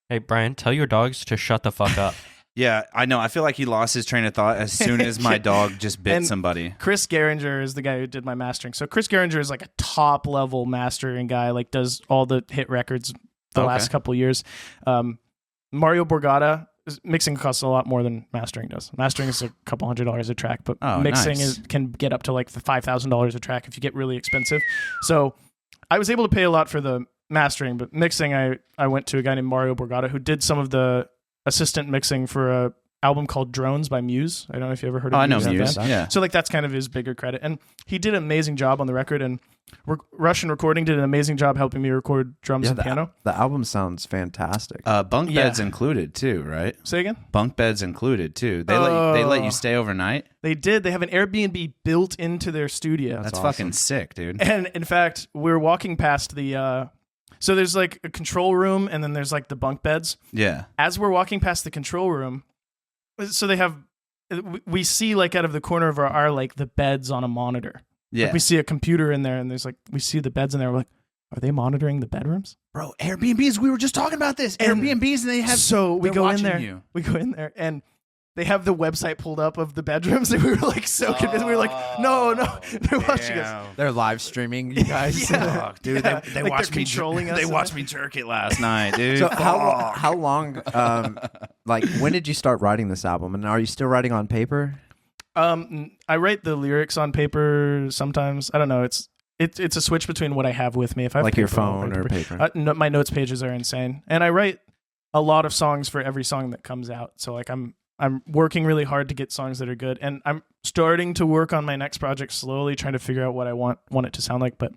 Hey, Brian, tell your dogs to shut the fuck up. Yeah, I know. I feel like he lost his train of thought as soon as my dog just bit And somebody. Chris Geringer is the guy who did my mastering. So Chris Geringer is like a top level mastering guy, like does all the hit records the last couple years. Mario Borgata, mixing costs a lot more than mastering does. Mastering is a couple $100 a track, but mixing can get up to like the $5,000 a track if you get really expensive. So I was able to pay a lot for the mastering, but mixing, I went to a guy named Mario Borgata who did some of the assistant mixing for a album called Drones by Muse. I don't know if you ever heard of I know Muse. Muse. Band. Yeah. So like that's kind of his bigger credit. And he did an amazing job on the record, and Russian Recording did an amazing job helping me record drums and piano. The album sounds fantastic. Bunk beds included too, right? Say again? Bunk beds included too. They let you stay overnight. They did. They have an Airbnb built into their studio. That's awesome. fucking sick, dude. And in fact, we're walking past the so there's like a control room, and then there's like the bunk beds. Yeah. As we're walking past the control room, so they have, we see like out of the corner of our eye, like the beds on a monitor. Yeah. Like we see a computer in there, and there's like, we see the beds in there. We're like, are they monitoring the bedrooms? Bro, Airbnbs, we were just talking about this. Airbnbs, and they have. So we they're go in watching there. you. We go in there, and they have the website pulled up of the bedrooms, and we were like so convinced. We were like, no, they're watching us. They're live streaming, you guys. Yeah. Fuck, dude, Yeah. they Like watched they're me. controlling us They in watched there. me jerk it last night, dude. So how long? Like, when did you start writing this album? And are you still writing on paper? I write the lyrics on paper sometimes. I don't know. It's a switch between what I have with me. If I have Like your paper, I'll phone write or paper? No, my notes pages are insane, and I write a lot of songs for every song that comes out. So like I'm working really hard to get songs that are good, and I'm starting to work on my next project slowly, trying to figure out what I want it to sound like. But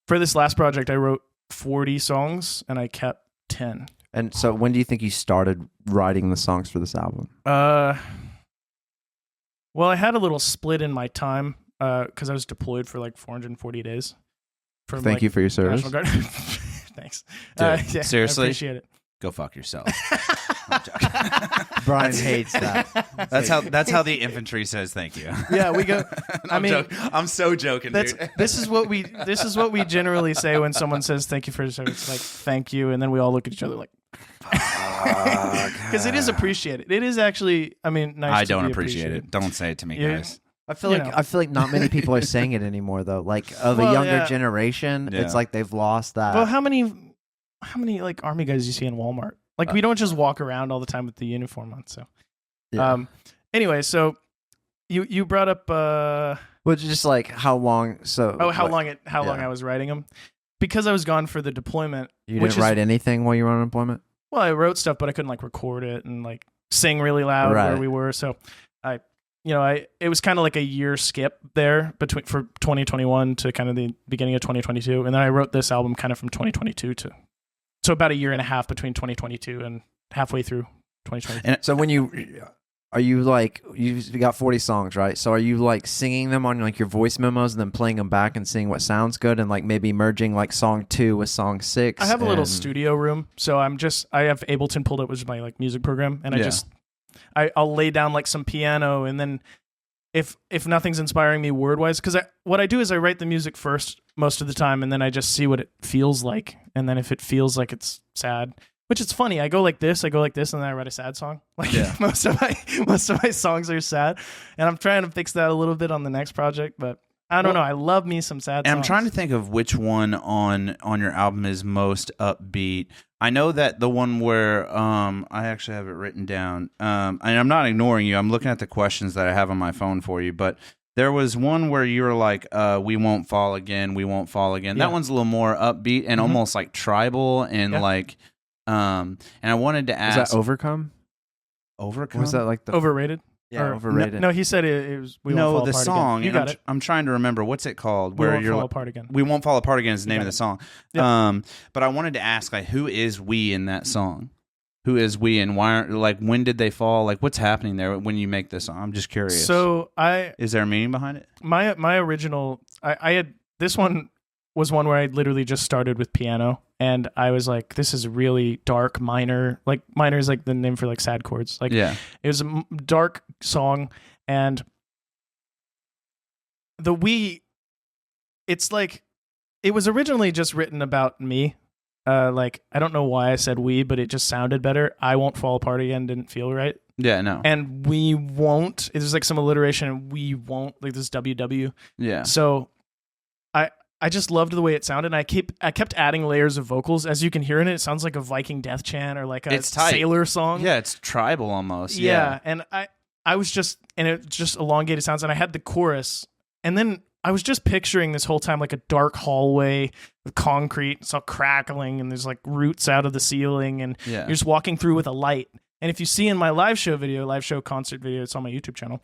for this last project, I wrote 40 songs, and I kept 10. And so when do you think you started writing the songs for this album? Well, I had a little split in my time because I was deployed for like 440 days. Thank you for your service. National Guard. Thanks. Dude, Yeah, seriously? I appreciate it. go fuck yourself. I'm joking. Brian hates that. That's how the infantry says thank you. Yeah, we go. I'm so joking, dude. This is what we generally say when someone says thank you for your service. Like thank you, and then we all look at each other like. Because it is appreciated. It is actually. I mean, nice. I to don't be appreciate appreciated. it. Don't say it to me, Yeah. guys. I feel like not many people are saying it anymore though. Like of a younger generation, Yeah. it's like they've lost that. Well, how many like army guys you see in Walmart? Like we don't just walk around all the time with the uniform on. So, Yeah. Anyway, so you brought up Well, just like how long? So how long I was writing them because I was gone for the deployment. You didn't write anything while you were on unemployment? Well, I wrote stuff, but I couldn't like record it and like sing really loud where we were. So it was kind of like a year skip there for 2021 to kind of the beginning of 2022. And then I wrote this album kind of from 2022 so about a year and a half between 2022 and halfway through 2022. And so when you got 40 songs, right? So are you like singing them on like your voice memos and then playing them back and seeing what sounds good and like maybe merging like song 2 with song 6? I have a little studio room. So I have Ableton pulled up, which is my like music program. And I'll lay down like some piano, and then if nothing's inspiring me word wise, because what I do is I write the music first most of the time, and then I just see what it feels like, and then if it feels like it's sad, which it's funny, I go like this, and then I write a sad song. Like most of my songs are sad, and I'm trying to fix that a little bit on the next project, but I don't know. I love me some sad songs. And I'm trying to think of which one on your album is most upbeat. I know that the one where I actually have it written down, and I'm not ignoring you. I'm looking at the questions that I have on my phone for you, but there was one where you were like, we won't fall again, we won't fall again. Yeah. That one's a little more upbeat and almost like tribal and like, and I wanted to ask. Was that Overcome? Overcome? Was that like the overrated? Yeah, overrated. No, he said it was. We won't fall the apart song. Again. You got it. I'm trying to remember what's it called. We Where won't you're fall apart again. We won't fall apart again is the name of the song. Yep. But I wanted to ask, like, who is we in that song? Who is we, and why? Like, when did they fall? Like, what's happening there when you make this song? I'm just curious. So is there a meaning behind it? My original, I had this one was one where I literally just started with piano, and I was like, this is really dark minor. Like minor is like the name for like sad chords. Like it was a dark song. And it's like, it was originally just written about me. Like, I don't know why I said we, but it just sounded better. I won't fall apart again didn't feel right. Yeah, no. And we won't, there's like some alliteration, and we won't, like this WW. Yeah. So I just loved the way it sounded. And I kept adding layers of vocals. As you can hear in it, it sounds like a Viking death chant or like a sailor song. Yeah, it's tribal almost. Yeah. And I was just, and it just elongated sounds, and I had the chorus, and then I was just picturing this whole time like a dark hallway with concrete. It's all crackling, and there's like roots out of the ceiling, and you're just walking through with a light. And if you see in my live show concert video, it's on my YouTube channel,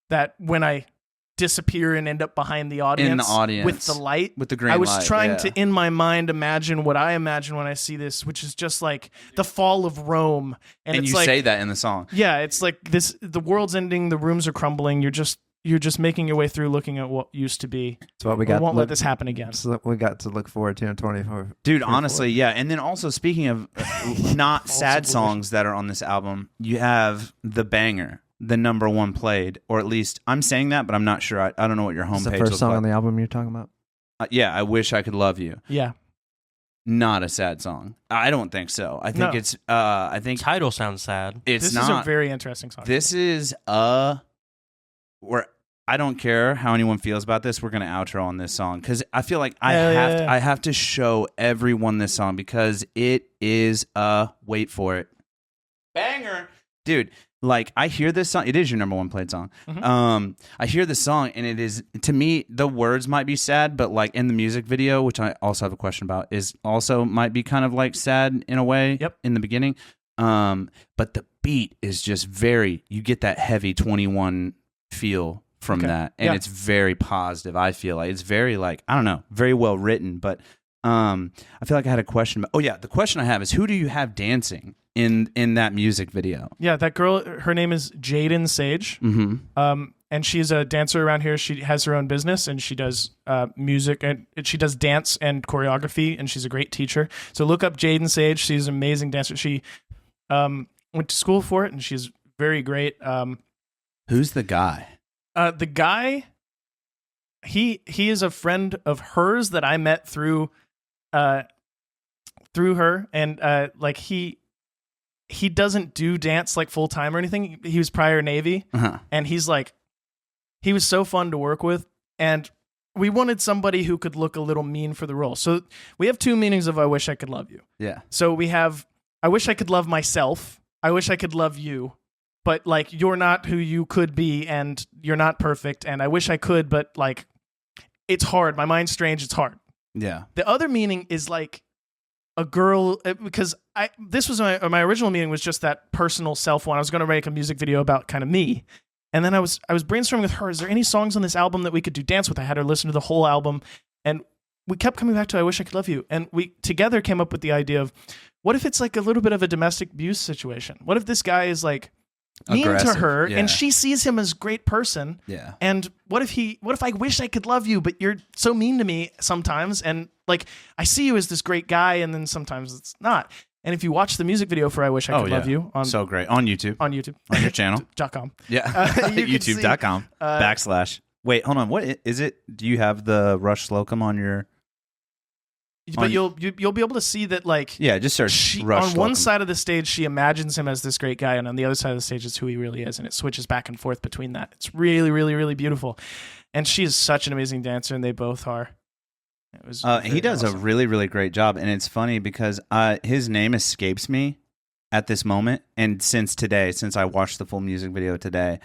that when I disappear and end up behind the audience, with the light, with the green light, I was trying to, in my mind, imagine what I imagine when I see this, which is just like the fall of Rome. And it's you like, say that in the song. Yeah, it's like this: the world's ending, the rooms are crumbling. You're just making your way through, looking at what used to be. That's what we got. We won't let this happen again. So we got to look forward to in 24. Dude, honestly, yeah. And then also, speaking of not sad songs that are on this album, you have the banger, the number one played, or at least I'm saying that, but I'm not sure. I don't know what your homepage looks like. The first song on the album you're talking about? Yeah, I Wish I Could Love You. Yeah. Not a sad song. I don't think so. I think it's. I think title sounds sad. This is a very interesting song. This is where I don't care how anyone feels about this. We're gonna outro on this song because I feel like I have to show everyone this song because it is a wait for it banger, dude. Like, I hear this song. It is your number one played song. Mm-hmm. I hear this song, and it is, to me, the words might be sad, but like in the music video, which I also have a question about, is also might be kind of like sad in a way. Yep. In the beginning. But the beat is just you get that heavy 21 feel from that, and it's very positive. I feel like it's very like, I don't know, very well written. But I feel like I had a question. The question I have is, who do you have dancing in that music video? Yeah, that girl, her name is Jaden Sage. Mm-hmm. and she's a dancer around here. She has her own business, and she does music, and she does dance and choreography, and she's a great teacher. So look up Jaden Sage. She's an amazing dancer. She went to school for it, and she's very great. Who's the guy? The guy, he is a friend of hers that I met through her, and like he doesn't do dance like full time or anything. He was prior Navy, and he was so fun to work with, and we wanted somebody who could look a little mean for the role. So we have two meanings of "I wish I could love you." Yeah. So we have "I wish I could love myself." I wish I could love you, but like you're not who you could be, and you're not perfect. And I wish I could, but like it's hard. My mind's strange. It's hard. Yeah. The other meaning is like a girl, because this was my original meaning was just that personal self one. I was going to make a music video about kind of me, and then I was brainstorming with her. Is there any songs on this album that we could do dance with? I had her listen to the whole album, and we kept coming back to "I Wish I Could Love You," and we together came up with the idea of what if it's like a little bit of a domestic abuse situation? What if this guy is like mean Aggressive, to her, yeah. and she sees him as a great person? Yeah. And what if I wish I could love you, but you're so mean to me sometimes, and like I see you as this great guy, and then sometimes it's not. And if you watch the music video for "I Wish I Could Love You" on so great on YouTube, on your channel, .com. yeah, you can see, YouTube.com / Wait, hold on. What is it? Do you have the RUSH SLOCUM on your? But you'll be able to see that like just search RUSH on one SLOCUM. side of the stage she imagines him as this great guy, and on the other side of the stage is who he really is, and it switches back and forth between that. It's really, really, really beautiful, and she is such an amazing dancer, and they both are. It was he does awesome. a really, really great job, and it's funny because his name escapes me at this moment, and since I watched the full music video today,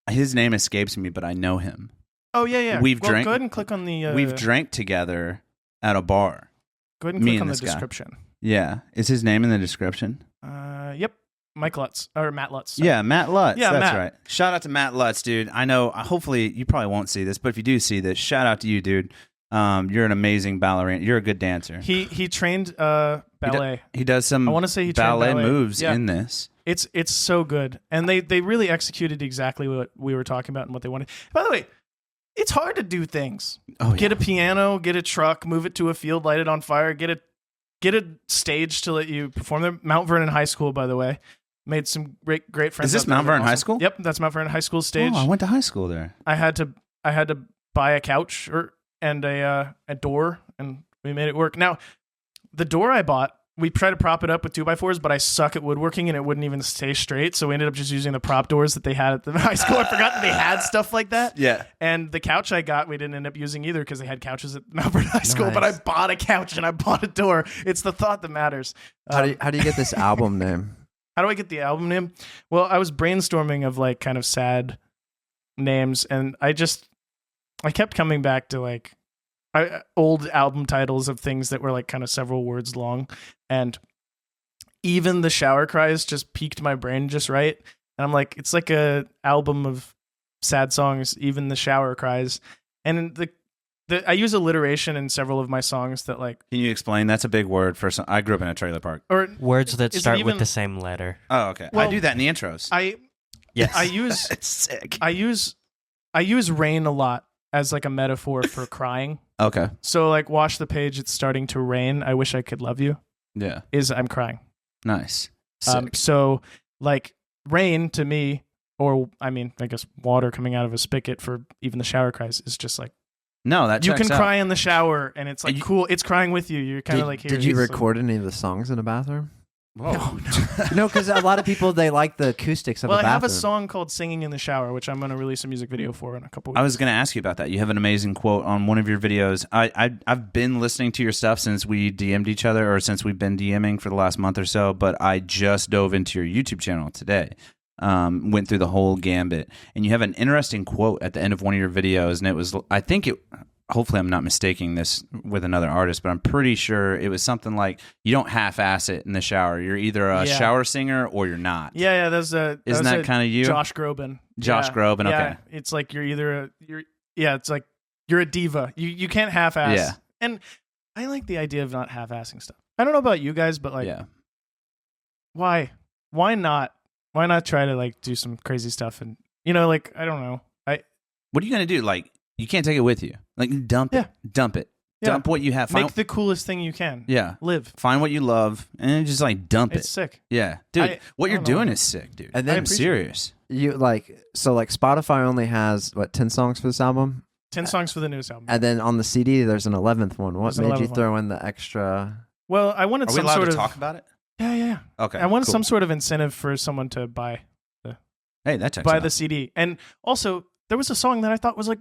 his name escapes me, but I know him. Oh yeah. We've Go drank. ahead and click on the. We've drank together at a bar. Go ahead and me click and on the this guy. description. Yeah, is his name in the description? Yep. Mike Lutz or Matt Lutz. Sorry. Yeah, Matt Lutz. Yeah, that's Matt. right. Shout out to Matt Lutz, dude. I know. Hopefully, you probably won't see this, but if you do see this, shout out to you, dude. You're an amazing ballerina. You're a good dancer. He trained ballet. He does some. I want to say he trained ballet ballet moves Yeah. in this. It's so good, and they really executed exactly what we were talking about and what they wanted. By the way, it's hard to do things. Oh, Get a piano, get a truck, move it to a field, light it on fire, get a stage to let you perform there. Mount Vernon High School, by the way, made some great friends. Is this out there. Mount Vernon Awesome. High School? Yep, that's Mount Vernon High School stage. Oh, I went to high school there. I had to buy a couch and a door, and we made it work. Now, the door I bought, we tried to prop it up with 2x4s, but I suck at woodworking and it wouldn't even stay straight. So we ended up just using the prop doors that they had at the high school. I forgot that they had stuff like that. Yeah. And the couch I got, we didn't end up using either because they had couches at Mount Vernon High School. Nice. But I bought a couch and I bought a door. It's the thought that matters. How do you get this album name? How do I get the album name? Well, I was brainstorming of like kind of sad names, and I kept coming back to like old album titles of things that were like kind of several words long, and even the shower cries just piqued my brain just right. And I'm like, it's like a album of sad songs, even the shower cries. And I use alliteration in several of my songs that like. Can you explain? That's a big word for some. I grew up in a trailer park. Or Words that Is it start even- with the same letter. Oh, okay. Well, I do that in the intros. Yes. I use It's sick. I use rain a lot as like a metaphor for crying. Okay. So like wash the page, it's starting to rain. I wish I could love you. Yeah. Is I'm crying. Nice. Sick. So like rain to me, or I mean, I guess water coming out of a spigot for even the shower cries is just like No, that you checks can out. cry in the shower, and it's like And you- cool. It's crying with you. You're kind of like here. Did you it's like- record any of the songs in a bathroom? Whoa. No, because a lot of people they like the acoustics of Well, a I have bathroom. a song called "Singing in the Shower," which I'm going to release a music video for in a couple weeks. I was going to ask you about that. You have an amazing quote on one of your videos. I've been listening to your stuff since we DM'd each other, or since we've been DMing for the last month or so, but I just dove into your YouTube channel today. Went through the whole gambit, and you have an interesting quote at the end of one of your videos, and it was, hopefully I'm not mistaking this with another artist, but I'm pretty sure it was something like, you don't half-ass it in the shower. You're either a Yeah. shower singer or you're not. Yeah, that's a. Isn't that kind of you? Josh Groban. Josh Yeah. Groban, Yeah, okay. it's like it's like you're a diva. You can't half-ass. Yeah. And I like the idea of not half-assing stuff. I don't know about you guys, but like, Yeah. why not? Why not try to like do some crazy stuff and You know, like I don't know. What are you gonna do? Like, you can't take it with you. Like, dump it. Dump it. Yeah. Dump what you have. Make the coolest thing you can. Yeah. Live. Find what you love and just like dump It's it. sick. Yeah, dude. What I you're don't know. doing is sick, dude. And then- I'm serious. You like Spotify only has 10 songs for this album, 10 songs for the newest album. and then on the CD there's an 11th one. What There's an made you 11th throw in the extra? Well, I wanted Are we some allowed sort to of talk about it? Yeah. Okay. I wanted cool. some sort of incentive for someone to buy Hey, that checks the out. CD. And also, there was a song that I thought was like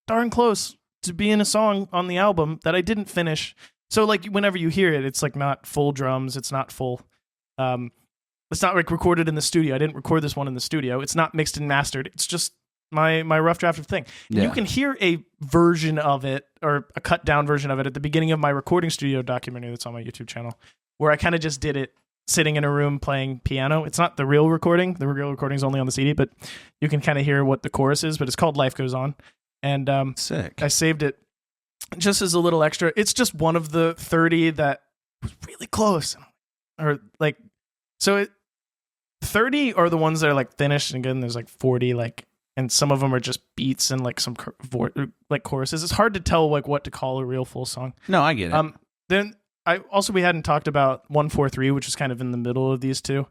darn close to being a song on the album that I didn't finish. So like whenever you hear it, it's like not full drums, it's not full it's not like recorded in the studio. I didn't record this one in the studio. It's not mixed and mastered. It's just my rough draft of thing. And you can hear a version of it or a cut down version of it at the beginning of my recording studio documentary that's on my YouTube channel, where I kind of just did it sitting in a room playing piano. It's not the real recording. The real recording is only on the CD, but you can kind of hear what the chorus is, but it's called Life Goes On. And Sick. I saved it just as a little extra. It's just one of the 30 that was really close. Or like, so 30 are the ones that are like finished and good, and there's like 40 like, and some of them are just beats and like some like choruses. It's hard to tell like what to call a real full song. No, I get it. Then we hadn't talked about 143, which is kind of in the middle of these two.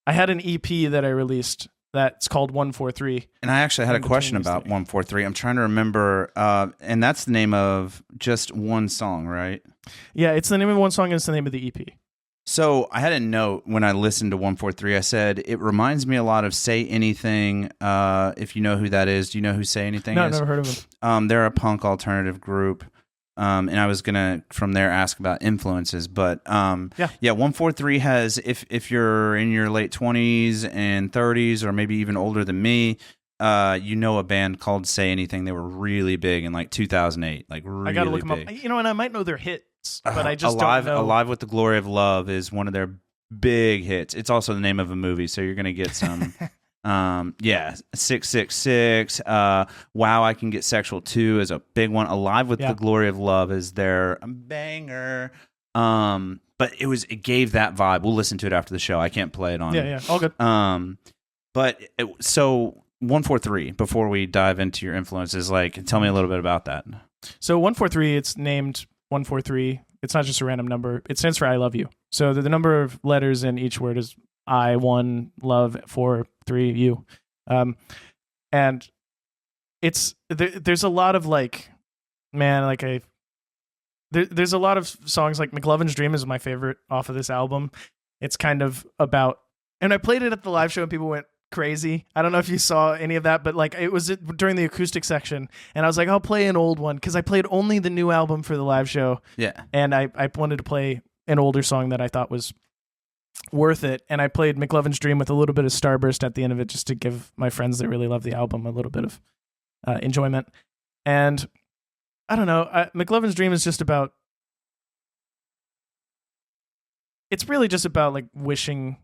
I had an EP that I released that's called 143. And I actually had a in question between these about three. 143. I'm trying to remember, and that's the name of just one song, right? Yeah, it's the name of one song and it's the name of the EP. So I had a note when I listened to 143. I said, it reminds me a lot of Say Anything. If you know who that is. Do you know who Say Anything No, is? I've never heard of them. They're a punk alternative group. And I was going to, from there, ask about influences. But yeah, 143 has, if you're in your late 20s and 30s, or maybe even older than me, you know a band called Say Anything. They were really big in like 2008. Like really I gotta look them big. up. You know, and I might know their hits, but I just Alive, don't know. Alive with the Glory of Love is one of their big hits. It's also the name of a movie, so you're going to get some... 666. Wow, I Can Get Sexual Too is a big one. Alive with the Glory of Love is their banger. But it gave that vibe. We'll listen to it after the show. I can't play it on. Yeah, all good. So 143. Before we dive into your influences, like, tell me a little bit about that. So 143, it's named 143. It's not just a random number. It stands for I love you. So the number of letters in each word is I, 1, love, 4, 3, you. And it's there's a lot of like, man, like there's a lot of songs like McLovin's Dream is my favorite off of this album. It's kind of about, and I played it at the live show and people went crazy. I don't know if you saw any of that, but like it was during the acoustic section, and I was like, I'll play an old one because I played only the new album for the live show. Yeah, and I wanted to play an older song that I thought was worth it, and I played McLovin's Dream with a little bit of Starburst at the end of it just to give my friends that really love the album a little bit of enjoyment. And I don't know, McLovin's Dream is just about, it's really just about like wishing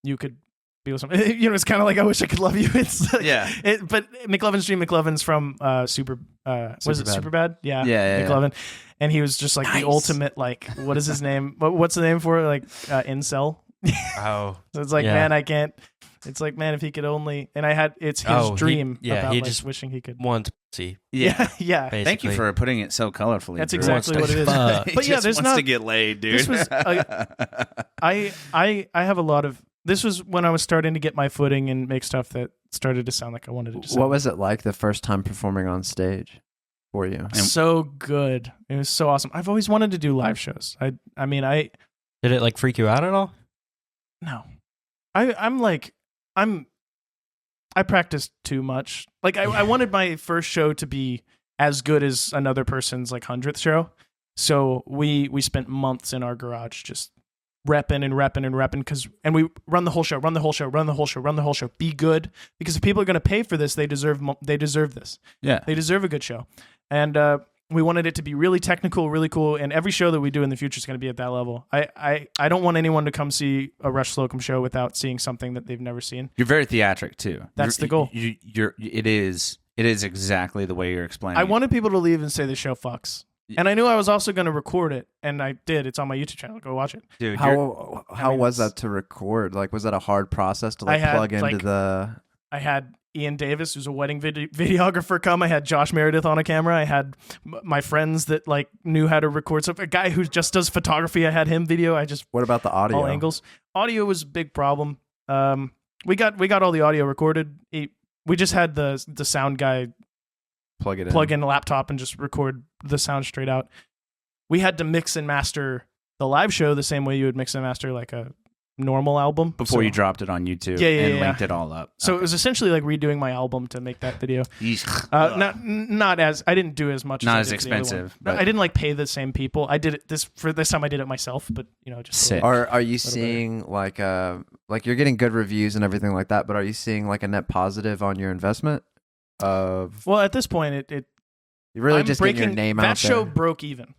you could be with someone. You know, it's kind of like I wish I could love you. It's like, but McLovin's Dream, McLovin's from was it Superbad? Yeah, McLovin. And he was just like the ultimate, like, what is his name? What's the name for it? Like incel. Oh, so it's like, man, I can't. It's like, man, if he could only. And it's his dream. He about, like, just wishing he could. wants to see. Yeah. Basically. Thank you for putting it so colorfully. That's Drew. exactly what it is. He But yeah, just there's wants not to get laid, dude. This was I have a lot of. This was when I was starting to get my footing and make stuff that started to sound like I wanted to. What was it like the first time performing on stage for you? So good. It was so awesome. I've always wanted to do live shows. I mean, did it like freak you out at all? No, I practiced too much. Like I wanted my first show to be as good as another person's like 100th show. So we spent months in our garage just repping and we run the whole show, be good, because if people are going to pay for this, they deserve this. Yeah. They deserve a good show. And we wanted it to be really technical, really cool, and every show that we do in the future is going to be at that level. I don't want anyone to come see a RUSH SLOCUM show without seeing something that they've never seen. You're very theatric too. That's the goal. It is exactly the way you're explaining. I wanted people to leave and say the show fucks. And I knew I was also going to record it, and I did. It's on my YouTube channel. Go watch it. Dude, how was that to record? Like, was that a hard process to plug into the... I had Ian Davis, who's a wedding videographer, come. I had Josh Meredith on a camera. I had my friends that like knew how to record stuff. A guy who just does photography. I had him video. What about the audio? All angles. Audio was a big problem. We got all the audio recorded. We just had the sound guy plug in a laptop and just record the sound straight out. We had to mix and master the live show the same way you would mix and master like a normal album before you dropped it on YouTube and linked it all up. So it was essentially like redoing my album to make that video. Not as I didn't do as much. Not as as expensive. I didn't like pay the same people. I did it this time. I did it myself, but just sick. Are you seeing like you're getting good reviews and everything like that? But are you seeing like a net positive on your investment? Well, at this point, you're really just getting your name out there. That show broke even.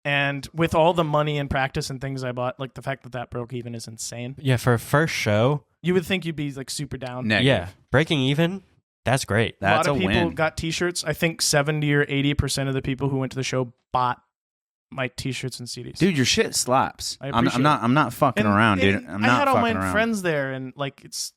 And with all the money and practice and things I bought, like the fact that broke even is insane. Yeah, for a first show, you would think you'd be like super down. Negative. Yeah, breaking even, that's great. That's a lot of people win. got T-shirts. I think 70 or 80% of the people who went to the show bought my T-shirts and CDs. Dude, your shit slaps. I appreciate I'm not fucking around, dude. I'm not I had all fucking my around. friends there, and like it's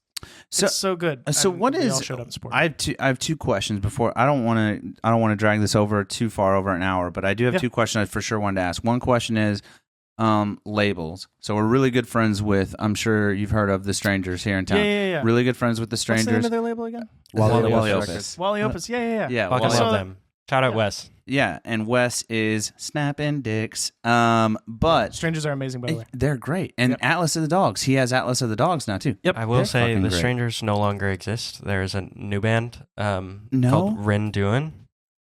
so good. So and what they is? all showed up and supported. I have two questions before. I don't want to drag this over too far over an hour, but I do have two questions I for sure wanted to ask. One question is labels. So we're really good friends with. I'm sure you've heard of the Strangers here in town. Yeah. Really good friends with the What's Strangers. the name of their label again? Wally Opus. Opus. Wally Opus. Yeah. Yeah. Fucking Wally love Opus. them. Shout out Wes. Yeah, and Wes is snapping dicks. But Strangers are amazing, by the way. they're great. And Atlas of the Dogs. He has Atlas of the Dogs now too. Yep. I will They're say fucking the great. Strangers no longer exist. There is a new band No? called Rin Duin.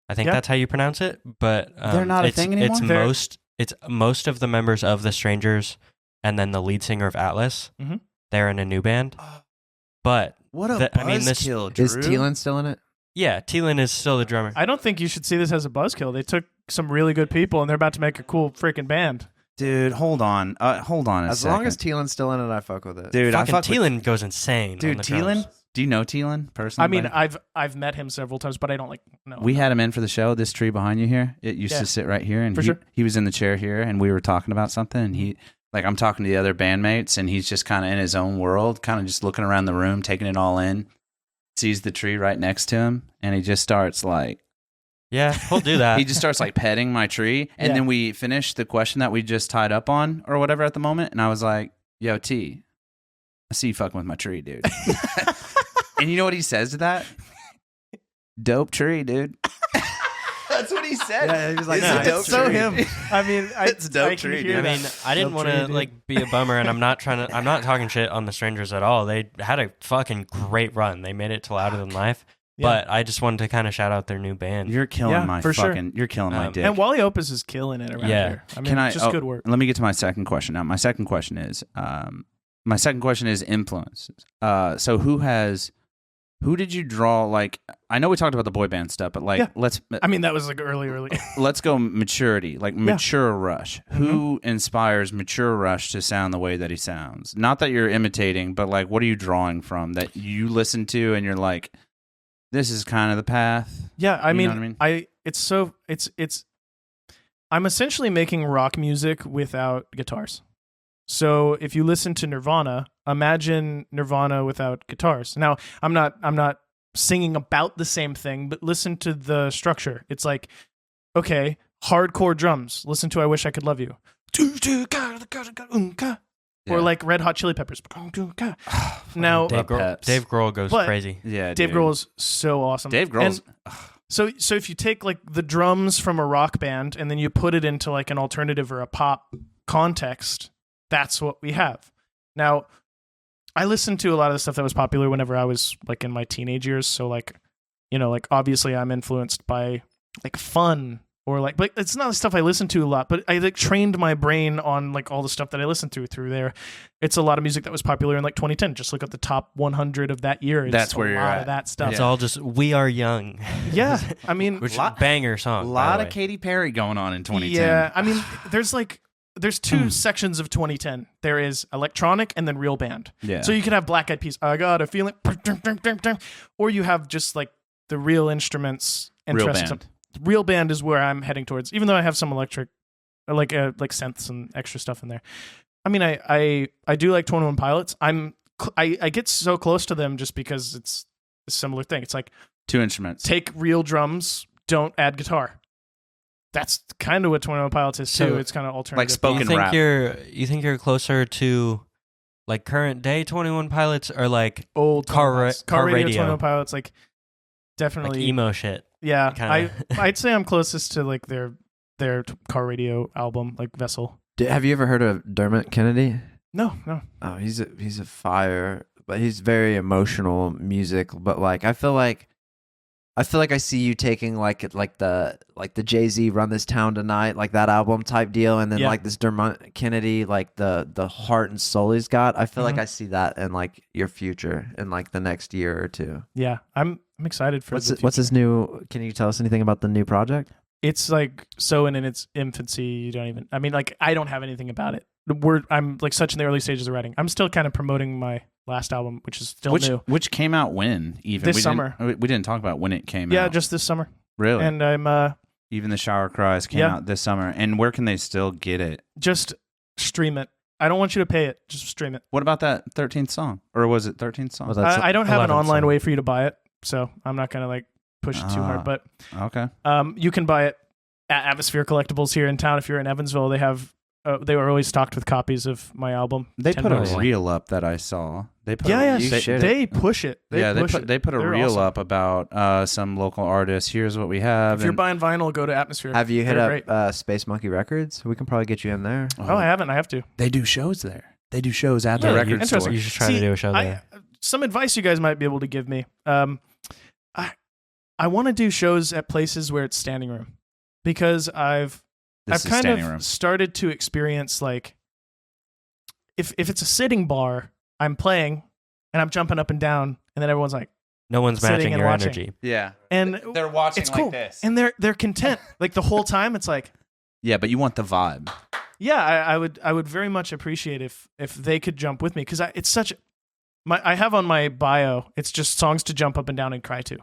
I think that's how you pronounce it. But They're not a thing anymore? It's most of the members of the Strangers, and then the lead singer of Atlas. Mm-hmm. They're in a new band. But What a buzzkill, Drew. Is Thielen still in it? yeah, Thielen is still the drummer. I don't think you should see this as a buzzkill. They took some really good people, and they're about to make a cool freaking band. Dude, hold on. Hold on a As second. long as Thielen's still in it, I fuck with it. Dude, I Fucking fuck with- Thielen goes insane. Dude, on the drums. Thielen? Do you know Thielen personally? I mean, buddy? I've met him several times, but I don't know. We had him in for the show. This tree behind you here, it used to sit right here, and For sure. he was in the chair here, and we were talking about something, and I'm talking to the other bandmates, and he's just kind of in his own world, kind of just looking around the room, taking it all in. Sees the tree right next to him, and he just starts like, Yeah, he'll do that. he just starts like petting my tree, and then we finished the question that we just tied up on or whatever at the moment, and I was like, "Yo, T, I see you fucking with my tree, dude." And you know what he says to that? Dope tree, dude. That's what he said. Yeah, he was like, It's "Nah, a dope It's so tree." him. I mean, It's a dope I can tree, hear dude. I mean, that. I didn't Dope want tree, to dude. like be a bummer, and I'm not talking shit on the Strangers at all. They had a fucking great run. They made it to Louder Than Life. But I just wanted to kind of shout out their new band. You're killing Yeah, my for sure. fucking. You're killing my dick. And Wally Opus is killing it around here. I mean, just good work. Let me get to my second question now. My second question is influences. So who did you draw? Like, I know we talked about the boy band stuff, but like, I mean, that was like early. let's go maturity, like mature Rush. Who inspires mature Rush to sound the way that he sounds? Not that you're imitating, but like, what are you drawing from that you listen to and you're like, this is kind of the path? Yeah, I You mean, know what I mean? I'm essentially making rock music without guitars. So if you listen to Nirvana, imagine Nirvana without guitars. Now, I'm not singing about the same thing, but listen to the structure. It's like, okay, hardcore drums. Listen to I Wish I Could Love You. Or like Red Hot Chili Peppers. Now, Dave Grohl goes But- crazy. Yeah, Dave dude. Grohl is so awesome. Dave Grohl's. And so if you take like the drums from a rock band and then you put it into like an alternative or a pop context, that's what we have. Now, I listened to a lot of the stuff that was popular whenever I was like in my teenage years. So like, like obviously I'm influenced by like Fun or like, but it's not the stuff I listen to a lot, but I like trained my brain on like all the stuff that I listened to through there. It's a lot of music that was popular in like 2010. Just look at the top 100 of that year. It's That's where a you're lot at. of that stuff. It's all just We Are Young. Yeah. I mean, Which is a banger song. A by lot the of way. Katy Perry going on in 2010. yeah. I mean, there's two sections of 2010. There is electronic and then real band. Yeah. So you could have Black Eyed Peas, I got a feeling, or you have just like the real instruments and Real trust band. Real band is where I'm heading towards, even though I have some electric, like synths and extra stuff in there. I mean, I do like 21 Pilots. I get so close to them just because a similar thing. It's like 2 instruments. take real drums, don't add guitar. That's kind of what 21 Pilots is too. So, It's kind of alternative. like spoken you think rap. you think you're closer to like current day 21 Pilots or like old car 21 Pilots. car radio radio. 21 Pilots, like like definitely emo shit? Yeah, kinda. I'd say I'm closest to like their car radio album, like Vessel. Have you ever heard of Dermot Kennedy? No. Oh, he's a fire, but he's very emotional music. But like, I feel like I see you taking like the Jay-Z Run This Town Tonight, like that album type deal, and then Yeah. like this Dermot Kennedy, like the heart and soul he's got. I feel like I see that in like your future in like the next year or two. Yeah, I'm excited for What's his new? Can you tell us anything about the new project? It's like so in its infancy. You don't even. I mean, like I don't have anything about it. I'm like such in the early stages of writing. I'm still kind of promoting my last album, which is still new. Which came out when even This we summer. We didn't talk about when it came out. Yeah, just this summer. really. And I'm Even the Shower Cries came Yeah. out this summer. And where can they still get it? just stream it. I don't want you to pay it. Just stream it. What about that 13th song? Or was it 13th song? Was that I don't have an 11th online song. way for you to buy it, so I'm not gonna like push it too hard. But Okay. you can buy it at Atmosphere Collectibles here in town. If you're in Evansville, they have. They were always stocked with copies of my album. They put a $10. reel up that I saw. They put Yeah, You they, should. They push it. They push it. they put a They're reel awesome. up about some local artists. Here's what we have. If you're and- buying vinyl, go to Atmosphere. Have you hit They're up great. Space Monkey Records? We can probably get you in there. Oh, I haven't. I have to. They do shows there. They do shows at Yeah, the record interesting. store. You should try See, to do a show there. Some advice you guys might be able to give me. I want to do shows at places where it's standing room because I've This is kind of standing room. started to experience like if it's a sitting bar, I'm playing and I'm jumping up and down, and then everyone's like, No one's sitting matching and your watching. energy. Yeah. and They're watching it's like cool, this. and they're content like the whole time. It's like, Yeah, but you want the vibe. yeah, I would very much appreciate if they could jump with me because it's such. I have on my bio, it's just songs to jump up and down and cry to.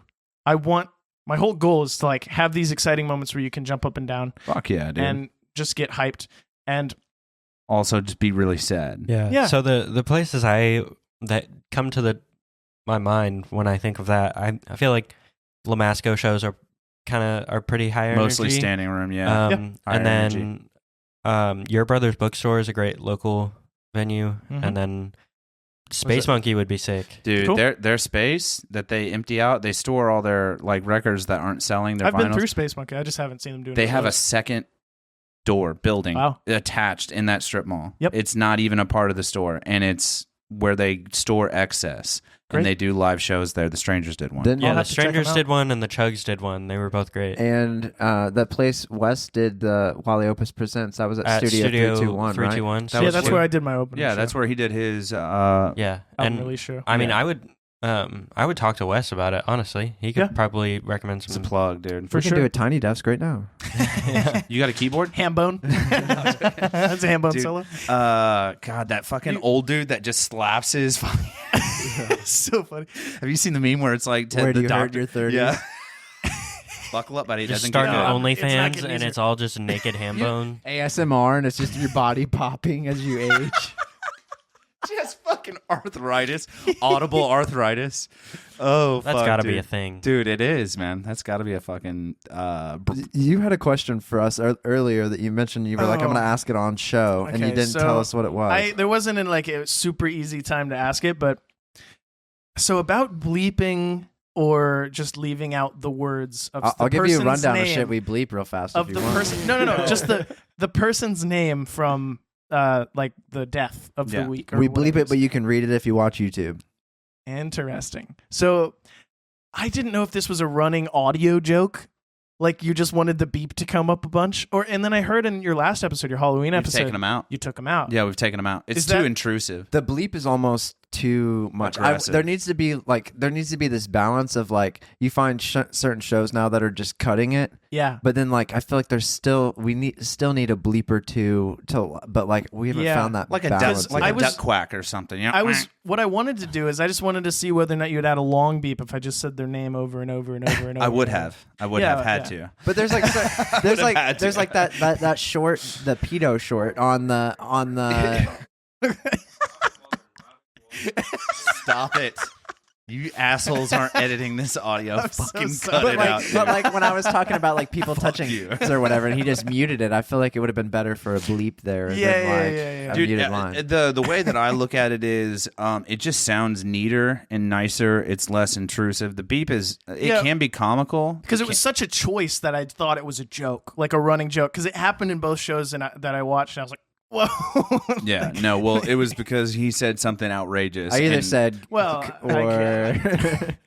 My whole goal is to like have these exciting moments where you can jump up and down Fuck yeah, dude. and just get hyped. And also just be really sad. Yeah. So the places that come to my mind when I think of that, I feel like Lamasco shows are pretty high energy. Mostly standing room, yeah. Higher And then Your Brother's Bookstore is a great local venue, Mhm. and then Space it? Monkey would be sick. Dude, Cool. their space that they empty out, they store all their like records that aren't selling. Their I've vinyls. been through Space Monkey. I just haven't seen them doing it. They have a second door building Wow. attached in that strip mall. Yep. It's not even a part of the store, and it's where they store excess. Great. And they do live shows there. The Strangers did one. Didn't I'll Yeah, the have to check 'em Strangers out. did one, and the Chugs did one. They were both great. And that place Wes did the Wally Opus Presents. That was at Studio 321, right? 321. That Yeah, was that's cool. where I did my opening. Yeah, show. that's where he did his. Yeah, album and release show. I mean, Yeah. I would talk to Wes about it. Honestly, he could Yeah. probably recommend It's a some. plug, dude. For We can sure. do a tiny desk right now. You got a keyboard? Hambone. That's a Hambone Dude. solo. God, that fucking old dude that just slaps his. It's so funny. Have you seen the meme where it's like Where do the you doctor? hurt your 30s? Yeah. Buckle up, buddy. It Just doesn't start get an good. It's not OnlyFans, getting and easier. it's all just naked ham bone. ASMR, and it's just your body popping as you age. Just fucking arthritis, audible arthritis. Oh, That's fuck, got to dude. be a thing. Dude, it is, man. That's got to be a fucking. You had a question for us earlier that you mentioned. You were like, "I'm Oh. going to ask it on show," and you Okay, didn't so tell us what it was. There wasn't in like a super easy time to ask it, but so about bleeping or just leaving out the words of I'll the give you a person's rundown of name shit we bleep real fast of if the you want. person. No, just the person's name from like the death of Yeah. the week. Or We whatever bleep it, but you can read it if you watch YouTube. Interesting. So I didn't know if this was a running audio joke. Like you just wanted the beep to come up a bunch, and then I heard in your last episode, your Halloween We've episode, taken them out. you took them out. Yeah, we've taken them out. It's Is too that- intrusive. The bleep is almost too much. Aggressive. There needs to be this balance of like you find certain shows now that are just cutting it, Yeah. but then like I feel like there's still need a bleeper to but like we haven't Yeah. found that Like a balance. duck, like I a was- duck quack or something. You know? What I wanted to do is I just wanted to see whether or not you would add a long beep if I just said their name over and over and over and over. I would and over. have. I would Yeah, have had yeah. to. But there's like Would've had to. that short, the pedo short on the Stop it. You assholes aren't editing this audio. I'm so Fucking sorry. cut it out. But like when I was talking about like people touching you. or whatever, and he just muted it, I feel like it would have been better for a bleep there than like a Dude, muted line. the way that I look at it is, it just sounds neater and nicer. It's less intrusive. The beep can be comical because it was such a choice that I thought it was a joke, like a running joke, because it happened in both shows that I watched, and I was like, whoa. Yeah, no, well, it was because he said something outrageous. I either and said Well, or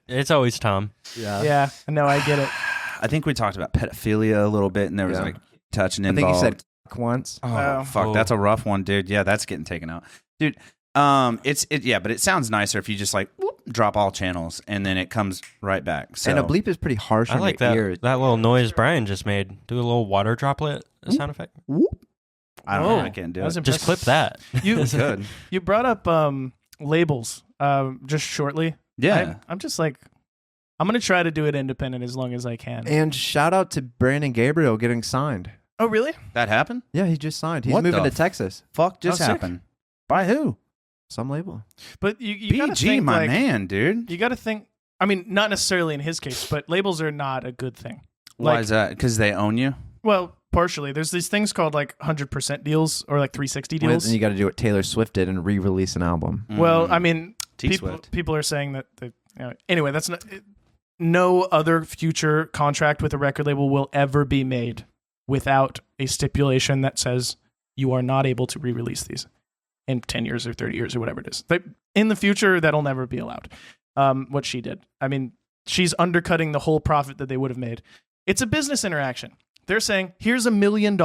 It's always Tom. Yeah, no, I get it. I think we talked about pedophilia a little bit, and there was like touching I involved. think he said once. Oh, fuck, Oh. that's a rough one, dude. Yeah, that's getting taken out, dude. But it sounds nicer if you just like whoop, drop all channels and then it comes right back. So And a bleep is pretty harsh I on like your that ears. that little noise Brian just made. Do a little water droplet sound effect. I don't know. I can't do That was it. Just clip that. You Good. you brought up labels just shortly. Yeah. I'm just like, I'm gonna try to do it independent as long as I can. And shout out to Brandon Gabriel getting signed. Oh, really? That happened? Yeah, he just signed. He's What moving the to Texas. Fuck just Oh, sick. happened. By who? Some label. But you gotta BG, think, my like, man, dude. You got to think. I mean, not necessarily in his case, but labels are not a good thing. Why Like, is that? Because they own you? well, partially. There's these things called like 100% deals or like 360 deals. And you got to do what Taylor Swift did and re-release an album. Well, I mean, T-Swift. people are saying that. Anyway, that's not. No other future contract with a record label will ever be made without a stipulation that says you are not able to re-release these in 10 years or 30 years or whatever it is. In the future, that'll never be allowed. What she did. I mean, she's undercutting the whole profit that they would have made. It's a business interaction. They're saying, here's $1 million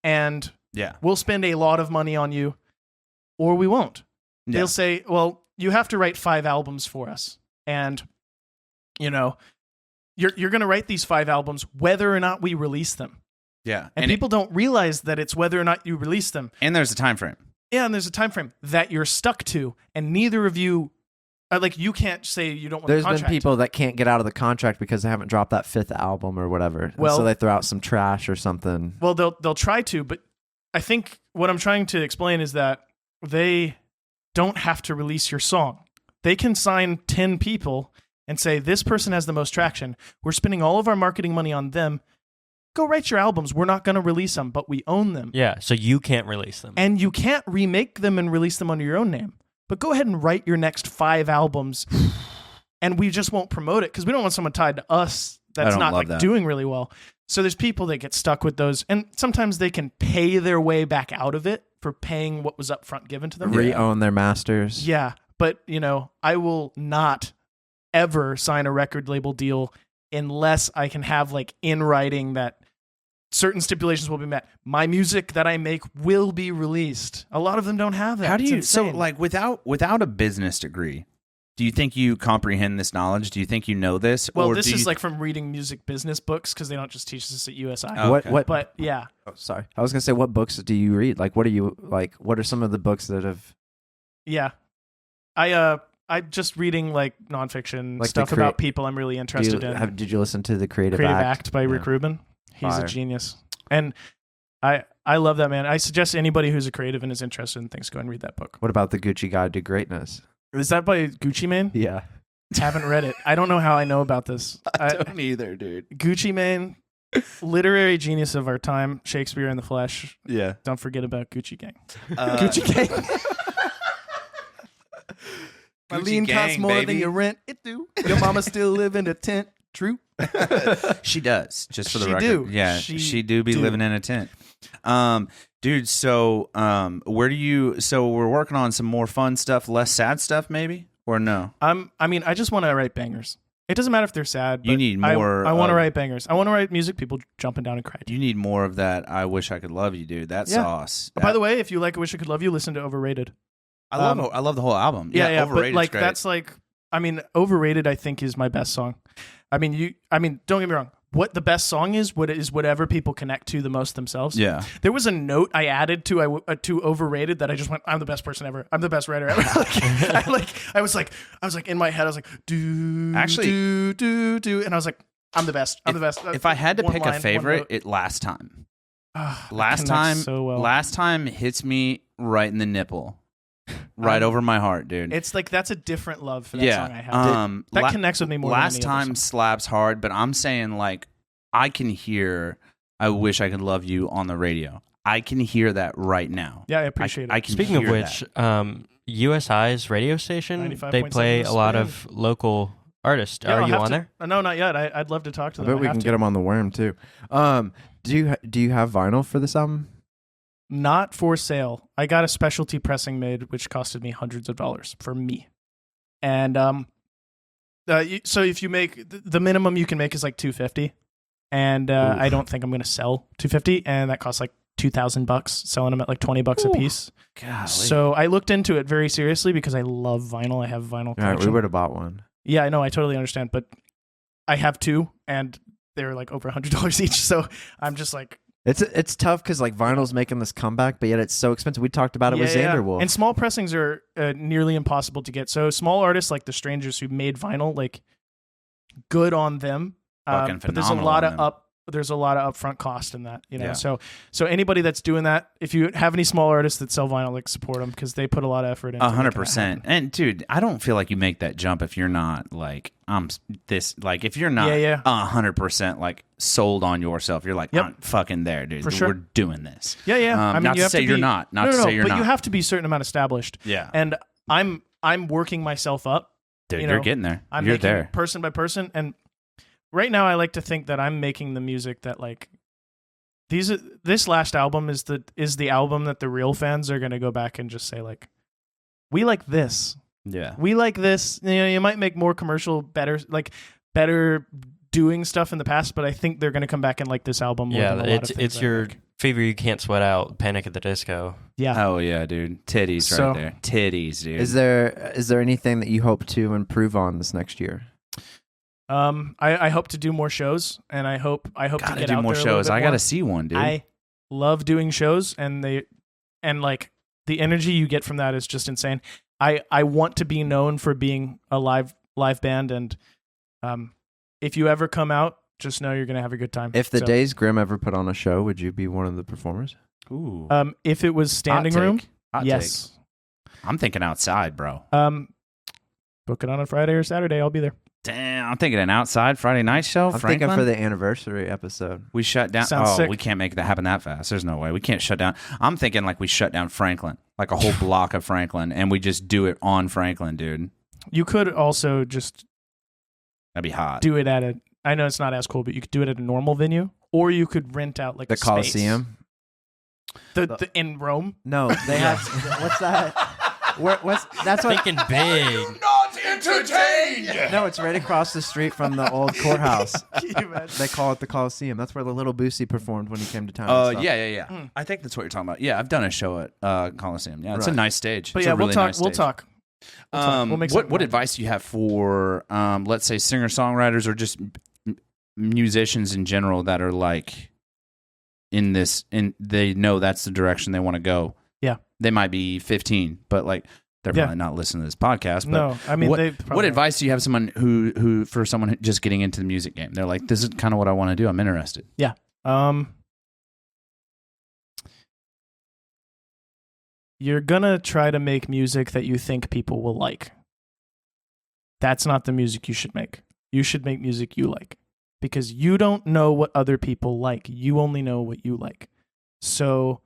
and we'll spend a lot of money on you or we won't. Yeah. They'll say, well, you have to write 5 albums for us. And, you know, you're going to write these 5 albums whether or not we release them. Yeah. And people don't realize that it's whether or not you release them. And there's a time frame. Yeah, and there's a time frame that you're stuck to, and neither of you, like, you can't say you don't want There's the contract. been people that can't get out of the contract because they haven't dropped that 5th album or whatever. And Well- so they throw out some trash or something. Well, they'll try to, but I think what I'm trying to explain is that they don't have to release your song. They can sign 10 people and say, this person has the most traction. We're spending all of our marketing money on them. Go write your albums. We're not going to release them, but we own them. Yeah, so you can't release them. And you can't remake them and release them under your own name. But go ahead and write your next 5 albums, and we just won't promote it because we don't want someone tied to us that's don't not love like that. doing really well. So there's people that get stuck with those, and sometimes they can pay their way back out of it for paying what was upfront given to them. Re-own their masters. Yeah, but I will not ever sign a record label deal unless I can have like in writing that certain stipulations will be met. My music that I make will be released. A lot of them don't have that. How do It's you insane. without a business degree? Do you think you comprehend this knowledge? Do you think you know this? Well, or this do is you- like from reading music business books because they don't just teach this at USI. Oh, okay. What? But yeah, Oh, sorry, I was gonna say, what books do you read? Like, what are you like? What are some of the books that have? yeah. I'm just reading like nonfiction Like the stuff about people I'm really interested in. Did you listen to the Creative Creative Act? Act by Yeah. Rick Rubin. He's Fire. a genius. And I love that man. I suggest anybody who's a creative and is interested in things go and read that book. What about the Gucci Guide to Greatness? Is that by Gucci Mane? Yeah. Haven't read it. I don't know how I know about this. I don't either, dude. Gucci Mane, literary genius of our time, Shakespeare in the flesh. Yeah. Don't forget about Gucci Gang. Gucci Gang. My Gucci lean costs gang, more baby. than your rent. It do. Your mama still live in a tent. True. She does, just for the She record. do. Yeah, She she do be do. living in a tent. Dude, so where do you so we're working on some more fun stuff, less sad stuff maybe? Or no? I just want to write bangers. It doesn't matter if they're sad. You but need more I want to of- write bangers. I want to write music people jumping down and crying. You need more of that I wish I could love you, dude. That Yeah. sauce. By the way, if you like I Wish I Could Love You, listen to Overrated. I love the whole album. Yeah, but Overrated's like great. that's like Overrated I think is my best song. I mean, don't get me wrong. What the best song is whatever people connect to the most themselves. Yeah. There was a note I added to Overrated that I just went, I'm the best person ever. I'm the best writer ever. I was like in my head, I was like, Actually- do, and I was like, I'm the best. I'm the best. If I had to One pick line, a one favorite, note. it Last Time. Ah, Last connects time so well. Last Time hits me right in the nipple. right over my heart, dude. It's like that's a different love for that song I have. That connects with me more. Last than any other time song. slaps hard, but I'm saying like I can hear "I Wish I Could Love You" on the radio. I can hear that right now. Yeah, I appreciate it. I can Speaking of hear which, that. USI's radio station, 95.7 they play a lot of local artists. Yeah, Are I'll you have on to- there? No, not yet. I'd love to talk to I them. bet we can get them on the worm too. Do you have vinyl for this album? Not for sale. I got a specialty pressing made, which costed me hundreds of dollars for me. And so if you make the minimum you can make is like $250, and I don't think I'm going to sell $250, and that costs like $2,000 selling them at like $20 a piece. Golly. So I looked into it very seriously because I love vinyl. I have vinyl All right, collection. we would have bought one. Yeah, I know. I totally understand, but I have two, and they're like over $100 each. So I'm just like, It's tough because like vinyl's making this comeback, but yet it's so expensive. We talked about it with Xanderwolf. And small pressings are nearly impossible to get. So small artists like the Strangers who made vinyl, like good on them. Fucking But there's a phenomenal lot on of them. there's a lot of upfront cost in that, you know. Yeah. So anybody that's doing that, if you have any small artists that sell vinyl, like support them because they put a lot of effort into 100%. And dude, I don't feel like you make that jump if you're not like if you're not 100% like sold on yourself. You're like, Yep. I'm fucking there, dude. For sure. We're doing this. Yeah, yeah. I mean, not you to have say to you're be, not. Not no, to no, say you're but not. you have to be a certain amount established. Yeah. And I'm working myself up. Dude, you you're know, getting there. I'm You're making there. it person by person, and right now I like to think that I'm making the music that like this last album is the album that the real fans are going to go back and just say like, we like this. Yeah. We like this. You know, you might make more commercial, better doing stuff in the past, but I think they're going to come back and like this album more than a lot of things it's I your like. Fever You Can't Sweat Out, Panic at the Disco. Yeah. Oh yeah, dude. Titties So- right there. Titties, dude. Is there anything that you hope to improve on this next year? I hope to do more shows, and I hope to Gotta get do out more there a little shows. bit I more. gotta see one, dude. I love doing shows, and like the energy you get from that is just insane. I want to be known for being a live band, and if you ever come out, just know you're gonna have a good time. If the So, Days Grimm ever put on a show, would you be one of the performers? Ooh. if it was standing Hot room, take. Hot yes. take. I'm thinking outside, bro. Book it on a Friday or Saturday. I'll be there. Damn, I'm thinking an outside Friday night show. I'm Franklin. thinking for the anniversary episode. We shut down. Sounds sick. We can't make that happen that fast. There's no way. We can't shut down. I'm thinking like we shut down Franklin, like a whole block of Franklin, and we just do it on Franklin, dude. You could also just That'd be hot. do it at a. I know it's not as cool, but you could do it at a normal venue, or you could rent out like The a space. Coliseum? The in Rome. No, they have. What's that? That's what? Thinking big. not entertained. No, it's right across the street from the old courthouse. Can you imagine? They call it the Coliseum. That's where the Little Boosie performed when he came to town. and stuff. Yeah. I think that's what you're talking about. Yeah, I've done a show at Coliseum. Yeah, it's a Right. nice stage. But It's yeah, a really we'll talk. nice We'll stage. talk. We'll make something what happen. advice do you have for, let's say, singer songwriters or just musicians in general that are like they know that's the direction they want to go? Yeah, they might be 15, but like they're probably not listening to this podcast. But no, I mean, what advice do you have someone who for someone just getting into the music game? They're like, this is kind of what I want to do. I'm interested. Yeah. You're gonna try to make music that you think people will like. That's not the music you should make. You should make music you like, because you don't know what other people like. You only know what you like. So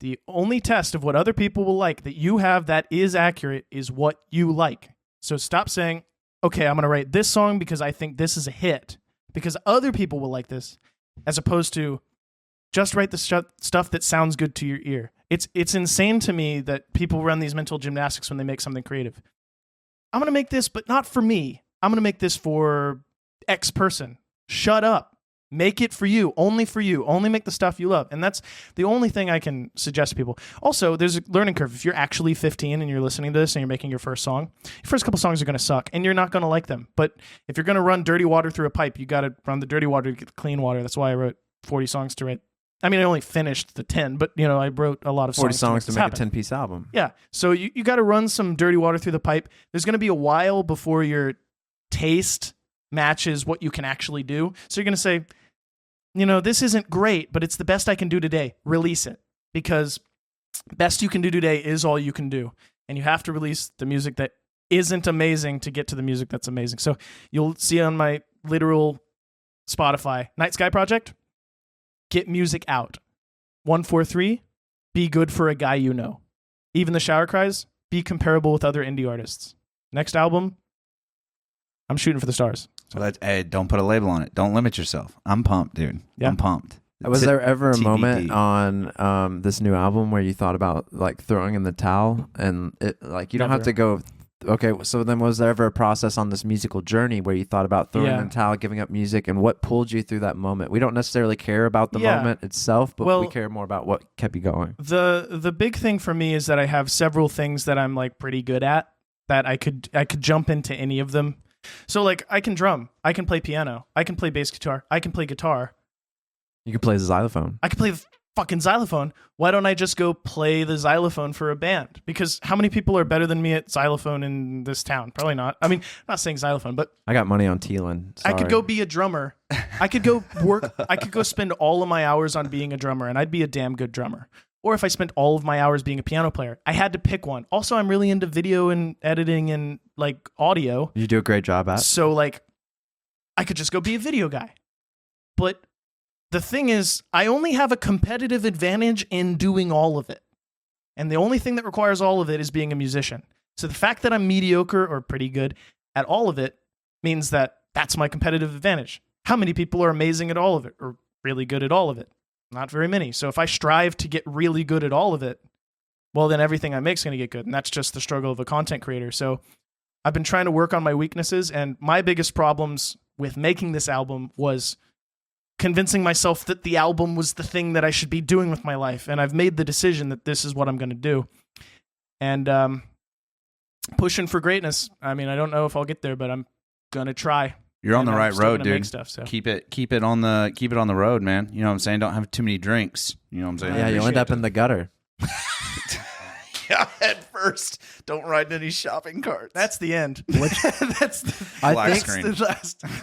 the only test of what other people will like that you have that is accurate is what you like. So stop saying, okay, I'm going to write this song because I think this is a hit, because other people will like this, as opposed to just write the stuff that sounds good to your ear. It's insane to me that people run these mental gymnastics when they make something creative. I'm going to make this, but not for me. I'm going to make this for X person. Shut up. Make it for you. Only for you. Only make the stuff you love. And that's the only thing I can suggest to people. Also, there's a learning curve. If you're actually 15 and you're listening to this and you're making your first song, your first couple songs are going to suck and you're not going to like them. But if you're going to run dirty water through a pipe, you got to run the dirty water to get the clean water. That's why I wrote 40 songs to write. I mean, I only finished the 10, but I wrote a lot of 40 songs to to make make this a happen. 10-piece album. Yeah. So you got to run some dirty water through the pipe. There's going to be a while before your taste matches what you can actually do. So you're going to say, this isn't great, but it's the best I can do today. Release it, because best you can do today is all you can do. and you have to release the music that isn't amazing to get to the music that's amazing. So you'll see on my literal Spotify, Night Sky Project, get music out. 143, be good for a guy you know. Even the Shower Cries, be comparable with other indie artists. Next album, I'm shooting for the stars. So hey, don't put a label on it. Don't limit yourself. I'm pumped, dude. Yeah. I'm pumped. Was there ever a TBD. moment on this new album where you thought about like throwing in the towel and it like you don't have Never. to go? Okay, so then was there ever a process on this musical journey where you thought about throwing Yeah. in the towel, giving up music, and what pulled you through that moment? We don't necessarily care about the Yeah. moment itself, but Well, we care more about what kept you going. The big thing for me is that I have several things that I'm like pretty good at that I could jump into any of them. So like I can drum, I can play piano, I can play bass guitar, I can play guitar, You could play the xylophone. I can play the fucking xylophone. Why don't I just go play the xylophone for a band? Because how many people are better than me at xylophone in this town? Probably not. I mean, I'm not saying xylophone, but I got money on Teelan. I could go be a drummer. I could go work. I could go spend all of my hours on being a drummer, and I'd be a damn good drummer. Or if I spent all of my hours being a piano player, I had to pick one. Also, I'm really into video and editing and like audio. You do a great job at. So like, I could just go be a video guy. But the thing is, I only have a competitive advantage in doing all of it. And the only thing that requires all of it is being a musician. So the fact that I'm mediocre or pretty good at all of it means that that's my competitive advantage. How many people are amazing at all of it or really good at all of it? Not very many. So if I strive to get really good at all of it, well, then everything I make is going to get good. And that's just the struggle of a content creator. So I've been trying to work on my weaknesses. And my biggest problems with making this album was convincing myself that the album was the thing that I should be doing with my life. And I've made the decision that this is what I'm going to do. And pushing for greatness. I mean, I don't know if I'll get there, but I'm going to try. You're on And the I'm right still road, gonna make dude. stuff, so. Keep it on the road, man. You know what I'm saying? Don't have too many drinks. You know what I'm saying? Yeah, you'll end up in the gutter. Yeah, head first. Don't ride any shopping carts. That's the end. that's I think-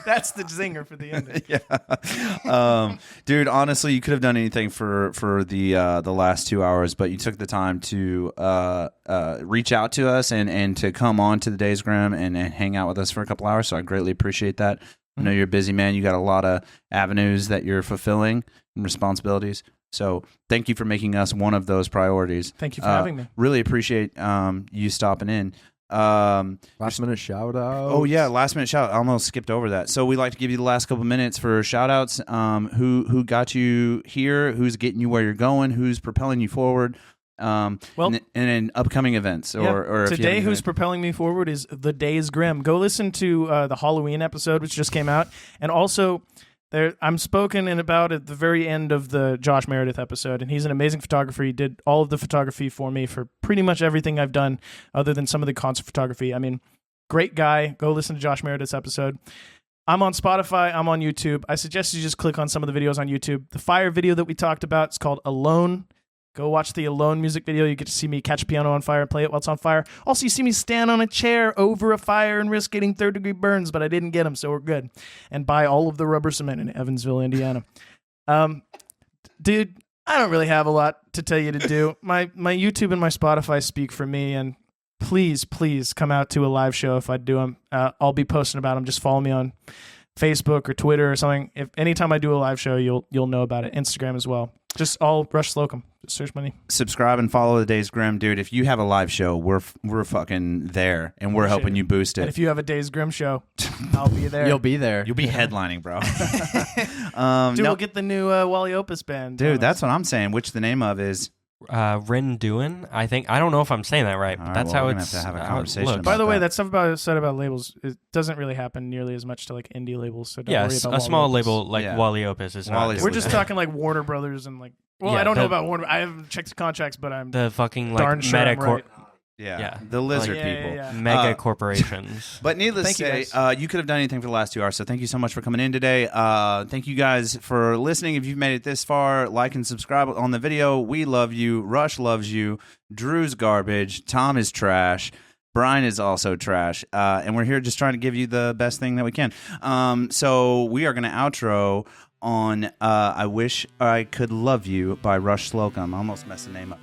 that's the zinger for the ending. Yeah, dude. Honestly, you could have done anything for the last 2 hours, but you took the time to reach out to us and to come on to the Days Grimm and hang out with us for a couple hours. So I greatly appreciate that. I know you're a busy man. You got a lot of avenues that you're fulfilling and responsibilities. So thank you for making us one of those priorities. Thank you for having me. Really appreciate you stopping in. Last minute shout out. Oh yeah, last minute shout out. I almost skipped over that. So we like to give you the last couple minutes for shout outs. Who got you here? Who's getting you where you're going? Who's propelling you forward? Well, and in upcoming events or if you today have who's anything- propelling me forward is the Days Grimm. Go listen to the Halloween episode which just came out, and also I'm spoken in about at the very end of the Josh Meredith episode, and he's an amazing photographer. He did all of the photography for me for pretty much everything I've done other than some of the concert photography. I mean, great guy. Go listen to Josh Meredith's episode. I'm on Spotify. I'm on YouTube. I suggest you just click on some of the videos on YouTube. The fire video that we talked about is called Alone. Go watch the Alone music video. You get to see me catch a piano on fire and play it while it's on fire. Also, you see me stand on a chair over a fire and risk getting third-degree burns, but I didn't get them, so we're good. And buy all of the rubber cement in Evansville, Indiana. Dude, I don't really have a lot to tell you to do. My YouTube and my Spotify speak for me, and please come out to a live show if I do them. I'll be posting about them. Just follow me on Facebook or Twitter or something. If anytime I do a live show, you'll know about it. Instagram as well. Just all RUSH SLOCUM. Just search my name. subscribe and follow the Days Grimm, dude. If you have a live show, we're fucking there, and we're helping you boost And it. if you have a Days Grimm show, I'll be there. You'll be there. You'll be headlining, bro. Dude, no, we'll get the new Wally Opus band. dude, that's what I'm saying. Which the name of is. Rinduin, I think. I don't know if I'm saying that right, but All right, that's well, how we're gonna it's. have to have a how it conversation looks. about By the way, that. that stuff said about labels, it doesn't really happen nearly as much to like indie labels. So don't Yeah, worry about a Wally small Opus. label like Yeah. Wally Opus is not. Wally's doing We're just that. talking like Warner Brothers and like. Well, Yeah, I don't know the- about Warner. I haven't checked the contracts, but I'm the fucking darn like sure I'm right. Yeah. The lizard Yeah, yeah, people. yeah. mega corporations. But needless Thank to you, say, guys. you could have done anything for the last 2 hours. So thank you so much for coming in today. Thank you guys for listening. If you've made it this far, like and subscribe on the video. We love you. Rush loves you. Drew's garbage. Tom is trash. Brian is also trash. And we're here just trying to give you the best thing that we can. So we are going to outro on I Wish I Could Love You by RUSH SLOCUM. I almost messed the name up.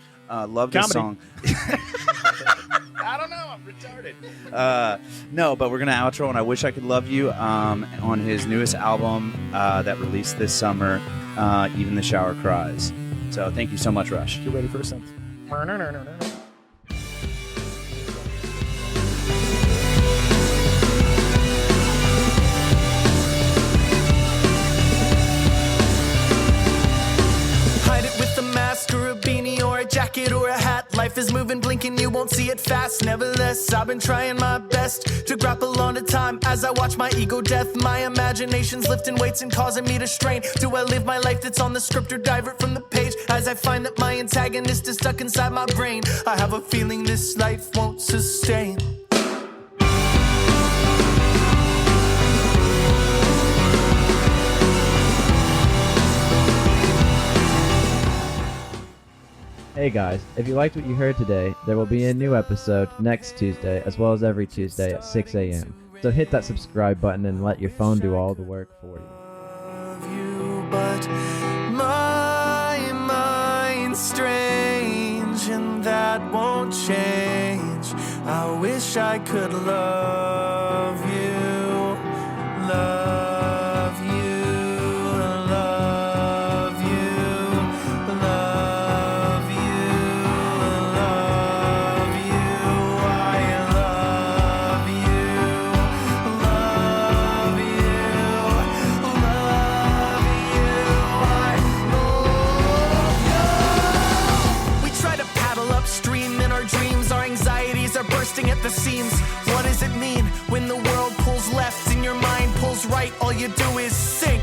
Love this song. I don't know. I'm retarded. No, but we're going to outro on I Wish I Could Love You on his newest album that released this summer, Even the Shower Cries. So thank you so much, Rush. Get ready for a synth. Hide it with a mask or a beanie or a jacket or a hat. Life is moving, blinking, you won't see it fast. Nevertheless, I've been trying my best to grapple on to time as I watch my ego death. My imagination's lifting weights and causing me to strain. Do I live my life that's on the script or divert from the page? As I find that my antagonist is stuck inside my brain, I have a feeling this life won't sustain. Hey guys, if you liked what you heard today, there will be a new episode next Tuesday, as well as every Tuesday at 6 a.m. So hit that subscribe button and let your phone do all the work for you. But my mind's strange, and that won't change. I wish I could love you, love you, love you, love you, love you. I love you, love you, love you. We try to paddle upstream in our dreams. Our anxieties are bursting at the seams. What does it mean when the world pulls left and your mind pulls right? All you do is sing.